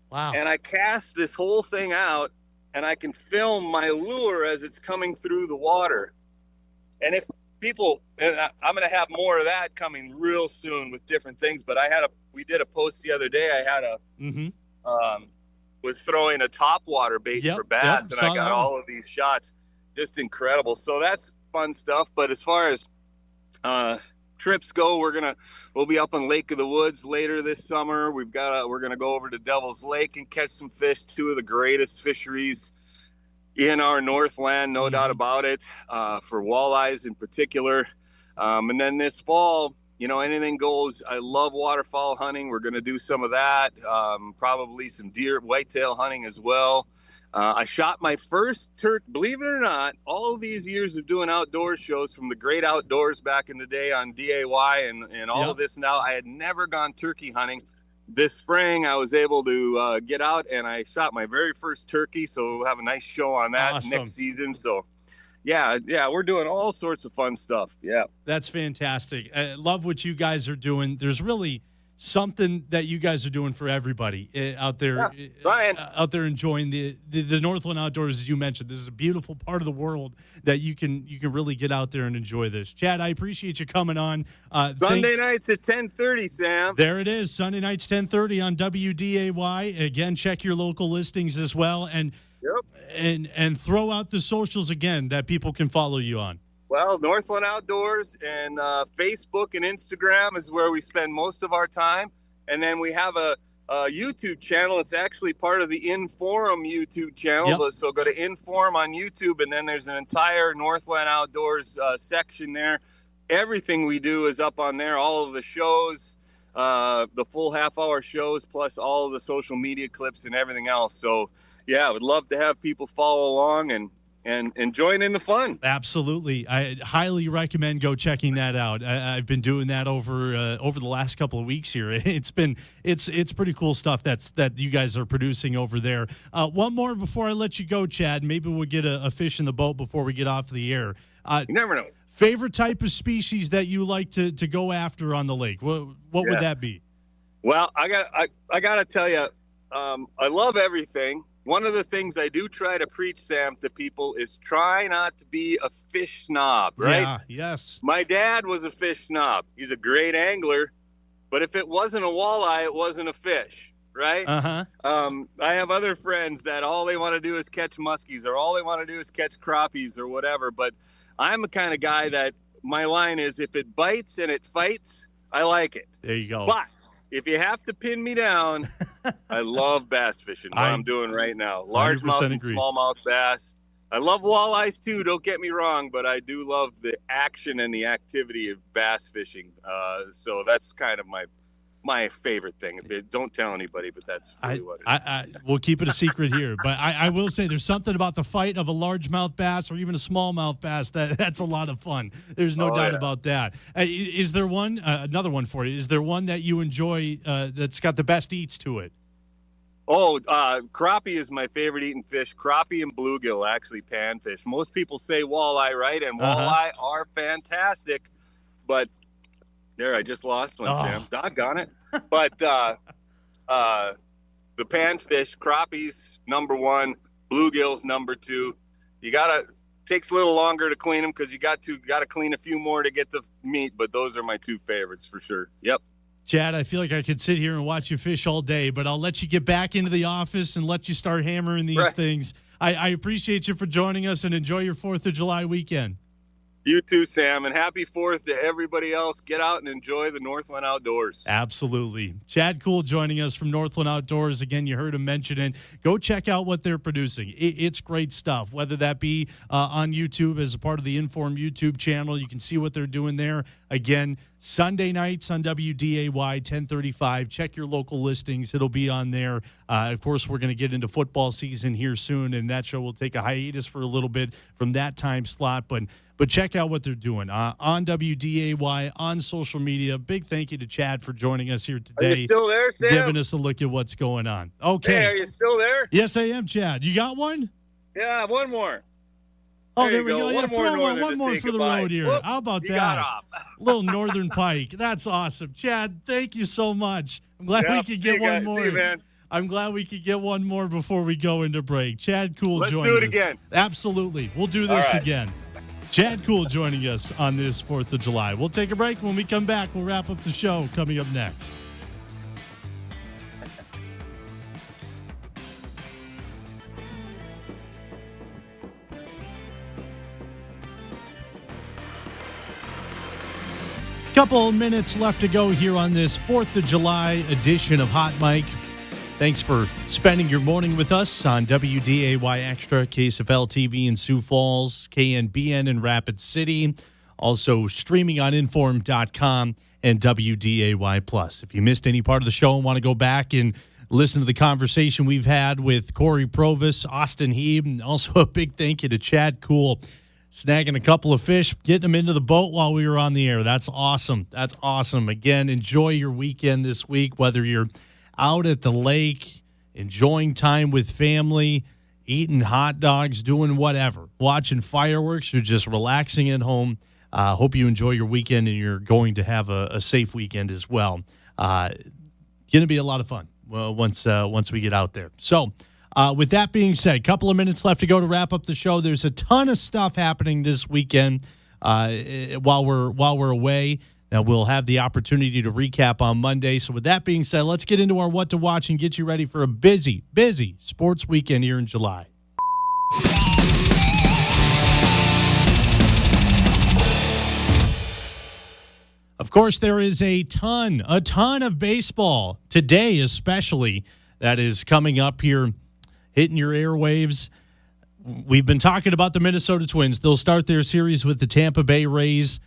Wow. And I cast this whole thing out, and I can film my lure as it's coming through the water. And if people, and I'm going to have more of that coming real soon with different things, but we did a post the other day. I had was throwing a topwater bait for bass, and I got all of these shots. Just incredible. So that's fun stuff. But as far as trips go, we'll be up on Lake of the Woods later this summer. We're gonna go over to Devil's Lake and catch some fish, two of the greatest fisheries in our Northland, no doubt about it, for walleyes in particular. And then this fall, anything goes. I love waterfowl hunting. We're gonna do some of that, probably some deer, whitetail hunting as well. I shot my first turkey, believe it or not, all of these years of doing outdoor shows from the Great Outdoors back in the day on DAY and all of this now, I had never gone turkey hunting. This spring, I was able to get out, and I shot my very first turkey, so we'll have a nice show on that next season. So, yeah, we're doing all sorts of fun stuff. Yeah. That's fantastic. I love what you guys are doing. There's really something that you guys are doing for everybody out there, out there enjoying the Northland outdoors. As you mentioned, this is a beautiful part of the world that you can really get out there and enjoy this. Chad, I appreciate you coming on. Sunday nights at 10:30, Sam. There it is. Sunday nights 10:30 on WDAY. Again, check your local listings as well, and throw out the socials again that people can follow you on. Well, Northland Outdoors and Facebook and Instagram is where we spend most of our time. And then we have a YouTube channel. It's actually part of the Inforum YouTube channel. So go to Inforum on YouTube, and then there's an entire Northland Outdoors section there. Everything we do is up on there, all of the shows, the full half-hour shows, plus all of the social media clips and everything else. So, yeah, I would love to have people follow along and join in the fun. Absolutely. I highly recommend go checking that out. I've been doing that over the last couple of weeks here. It's pretty cool stuff that you guys are producing over there. One more before I let you go, Chad. Maybe we'll get a fish in the boat before we get off the air. You never know. Favorite type of species that you like to go after on the lake? What would that be? Well, I got to tell you, I love everything. One of the things I do try to preach, Sam, to people is try not to be a fish snob, right? Yeah, yes. My dad was a fish snob. He's a great angler, but if it wasn't a walleye, it wasn't a fish, right? I have other friends that all they want to do is catch muskies, or all they want to do is catch crappies or whatever, but I'm the kind of guy that my line is, if it bites and it fights, I like it. There you go. But if you have to pin me down, I love bass fishing, what I'm doing right now. Largemouth and smallmouth bass. I love walleyes too, don't get me wrong, but I do love the action and the activity of bass fishing. So that's kind of my favorite thing. Don't tell anybody, but that's really what it is. We'll keep it a secret here, but I will say there's something about the fight of a largemouth bass or even a smallmouth bass that's a lot of fun. There's no doubt about that. Is there one, another one for you, is there one that you enjoy that's got the best eats to it? Crappie is my favorite eating fish. Crappie and bluegill, actually panfish. Most people say walleye, right? And walleye are fantastic, but there, I just lost one, Sam. Doggone it. But the panfish, crappie's number one, bluegill's number two. Takes a little longer to clean them because you got to clean a few more to get the meat, but those are my two favorites for sure. Yep. Chad, I feel like I could sit here and watch you fish all day, but I'll let you get back into the office and let you start hammering these things. I appreciate you for joining us, and enjoy your 4th of July weekend. You too, Sam, and happy 4th to everybody else. Get out and enjoy the Northland outdoors. Absolutely. Chad Koel joining us from Northland Outdoors. Again, you heard him mention it. Go check out what they're producing. It's great stuff, whether that be on YouTube as a part of the Inform YouTube channel. You can see what they're doing there. Again, Sunday nights on WDAY 1035. Check your local listings. It'll be on there. Of course, we're going to get into football season here soon, and that show will take a hiatus for a little bit from that time slot. But check out what they're doing on WDAY, on social media. Big thank you to Chad for joining us here today. Are you still there, Sam? Giving us a look at what's going on. Okay. Hey, are you still there? Yes, I am, Chad. You got one? Yeah, one more. Oh, there we go. Yeah, one more for the road here. Whoop, How about you that? got off. Little Northern Pike. That's awesome. Chad, thank you so much. I'm glad we could get one more. See you, man. I'm glad we could get one more before we go into break. Chad Koel Let's joining us. do it again. Absolutely. We'll do this All right. again. Chad Koel joining us on this 4th of July. We'll take a break. When we come back, we'll wrap up the show coming up next. Couple minutes left to go here on this 4th of July edition of Hot Mic. Thanks for spending your morning with us on WDAY Extra, KSFL TV in Sioux Falls, KNBN in Rapid City, also streaming on Inform.com and WDAY Plus. If you missed any part of the show and want to go back and listen to the conversation we've had with Cory Provus, Austin Hieb, and also a big thank you to Chad Koel, snagging a couple of fish, getting them into the boat while we were on the air. That's awesome. That's awesome. Again, enjoy your weekend this week, whether you're out at the lake, enjoying time with family, eating hot dogs, doing whatever, watching fireworks, or just relaxing at home. Hope you enjoy your weekend and you're going to have a safe weekend as well. Going to be a lot of fun once we get out there. So, with that being said, a couple of minutes left to go to wrap up the show. There's a ton of stuff happening this weekend while we're away. Now, we'll have the opportunity to recap on Monday. So with that being said, let's get into our what to watch and get you ready for a busy sports weekend here in July. Of course, there is a ton of baseball today, especially, that is coming up here, hitting your airwaves. We've been talking about the Minnesota Twins. They'll start their series with the Tampa Bay Rays,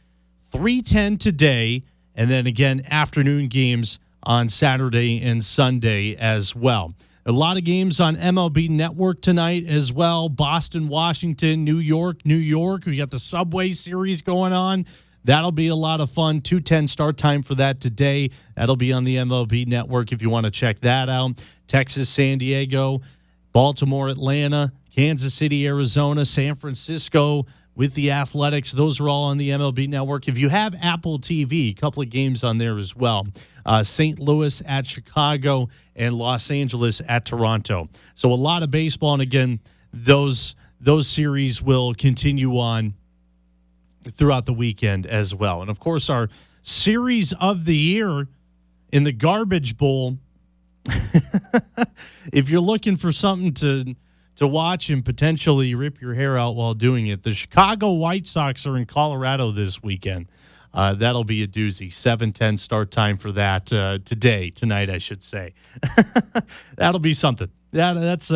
3:10 today, and then again afternoon games on Saturday and Sunday as well. A lot of games on MLB Network tonight as well. Boston, Washington, New York. We got the Subway Series going on. That'll be a lot of fun. 2:10 start time for that today. That'll be on the MLB Network if you want to check that out. Texas, San Diego, Baltimore, Atlanta, Kansas City, Arizona, San Francisco with the Athletics. Those are all on the MLB Network. If you have Apple TV, a couple of games on there as well. St. Louis at Chicago and Los Angeles at Toronto. So a lot of baseball. And again, those series will continue on throughout the weekend as well. And of course, our series of the year in the Garbage Bowl. If you're looking for something to watch and potentially rip your hair out while doing it, the Chicago White Sox are in Colorado this weekend. That'll be a doozy. 7:10 start time for that tonight, I should say. That'll be something. That's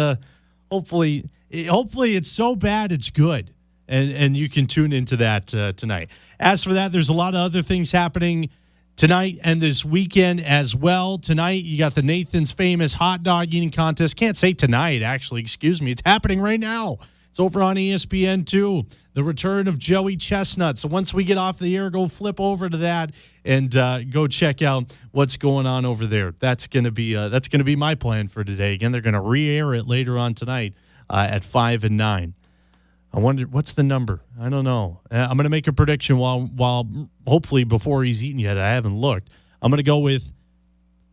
hopefully it's so bad it's good, and you can tune into that tonight. As for that, there's a lot of other things happening tonight and this weekend as well. Tonight, you got the Nathan's Famous Hot Dog Eating Contest. Can't say tonight, actually. Excuse me. It's happening right now. It's over on ESPN2. The return of Joey Chestnut. So once we get off the air, go flip over to that and go check out what's going on over there. That's gonna be my plan for today. Again, they're gonna re-air it later on tonight at 5 and 9. I wonder, what's the number? I don't know. I'm going to make a prediction while hopefully before he's eaten yet. I haven't looked. I'm going to go with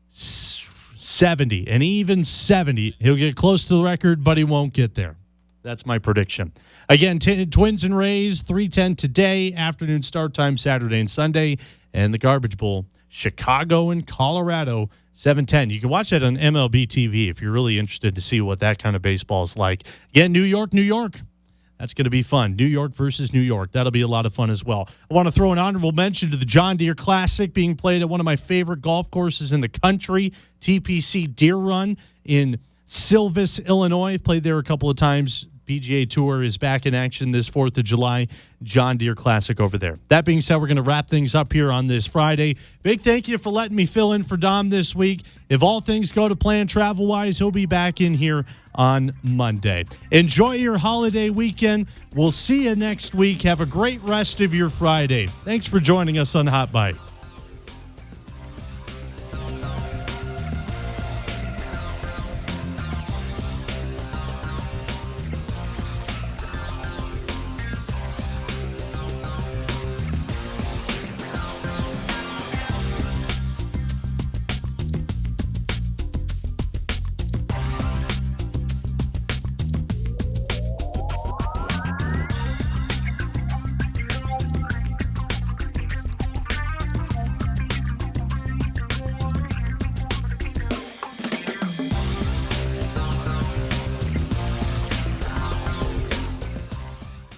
70, and even 70. He'll get close to the record, but he won't get there. That's my prediction. Again, Twins and Rays, 3:10 today, afternoon start time Saturday and Sunday, and the Garbage Bowl, Chicago and Colorado, 7:10. You can watch that on MLB TV if you're really interested to see what that kind of baseball is like. Again, New York. That's going to be fun. New York versus New York. That'll be a lot of fun as well. I want to throw an honorable mention to the John Deere Classic being played at one of my favorite golf courses in the country, TPC Deer Run in Silvis, Illinois. Played there a couple of times. PGA Tour is back in action this 4th of July. John Deere Classic over there. That being said, we're going to wrap things up here on this Friday. Big thank you for letting me fill in for Dom this week. If all things go to plan travel-wise, he'll be back in here on Monday. Enjoy your holiday weekend. We'll see you next week. Have a great rest of your Friday. Thanks for joining us on Hot Bite.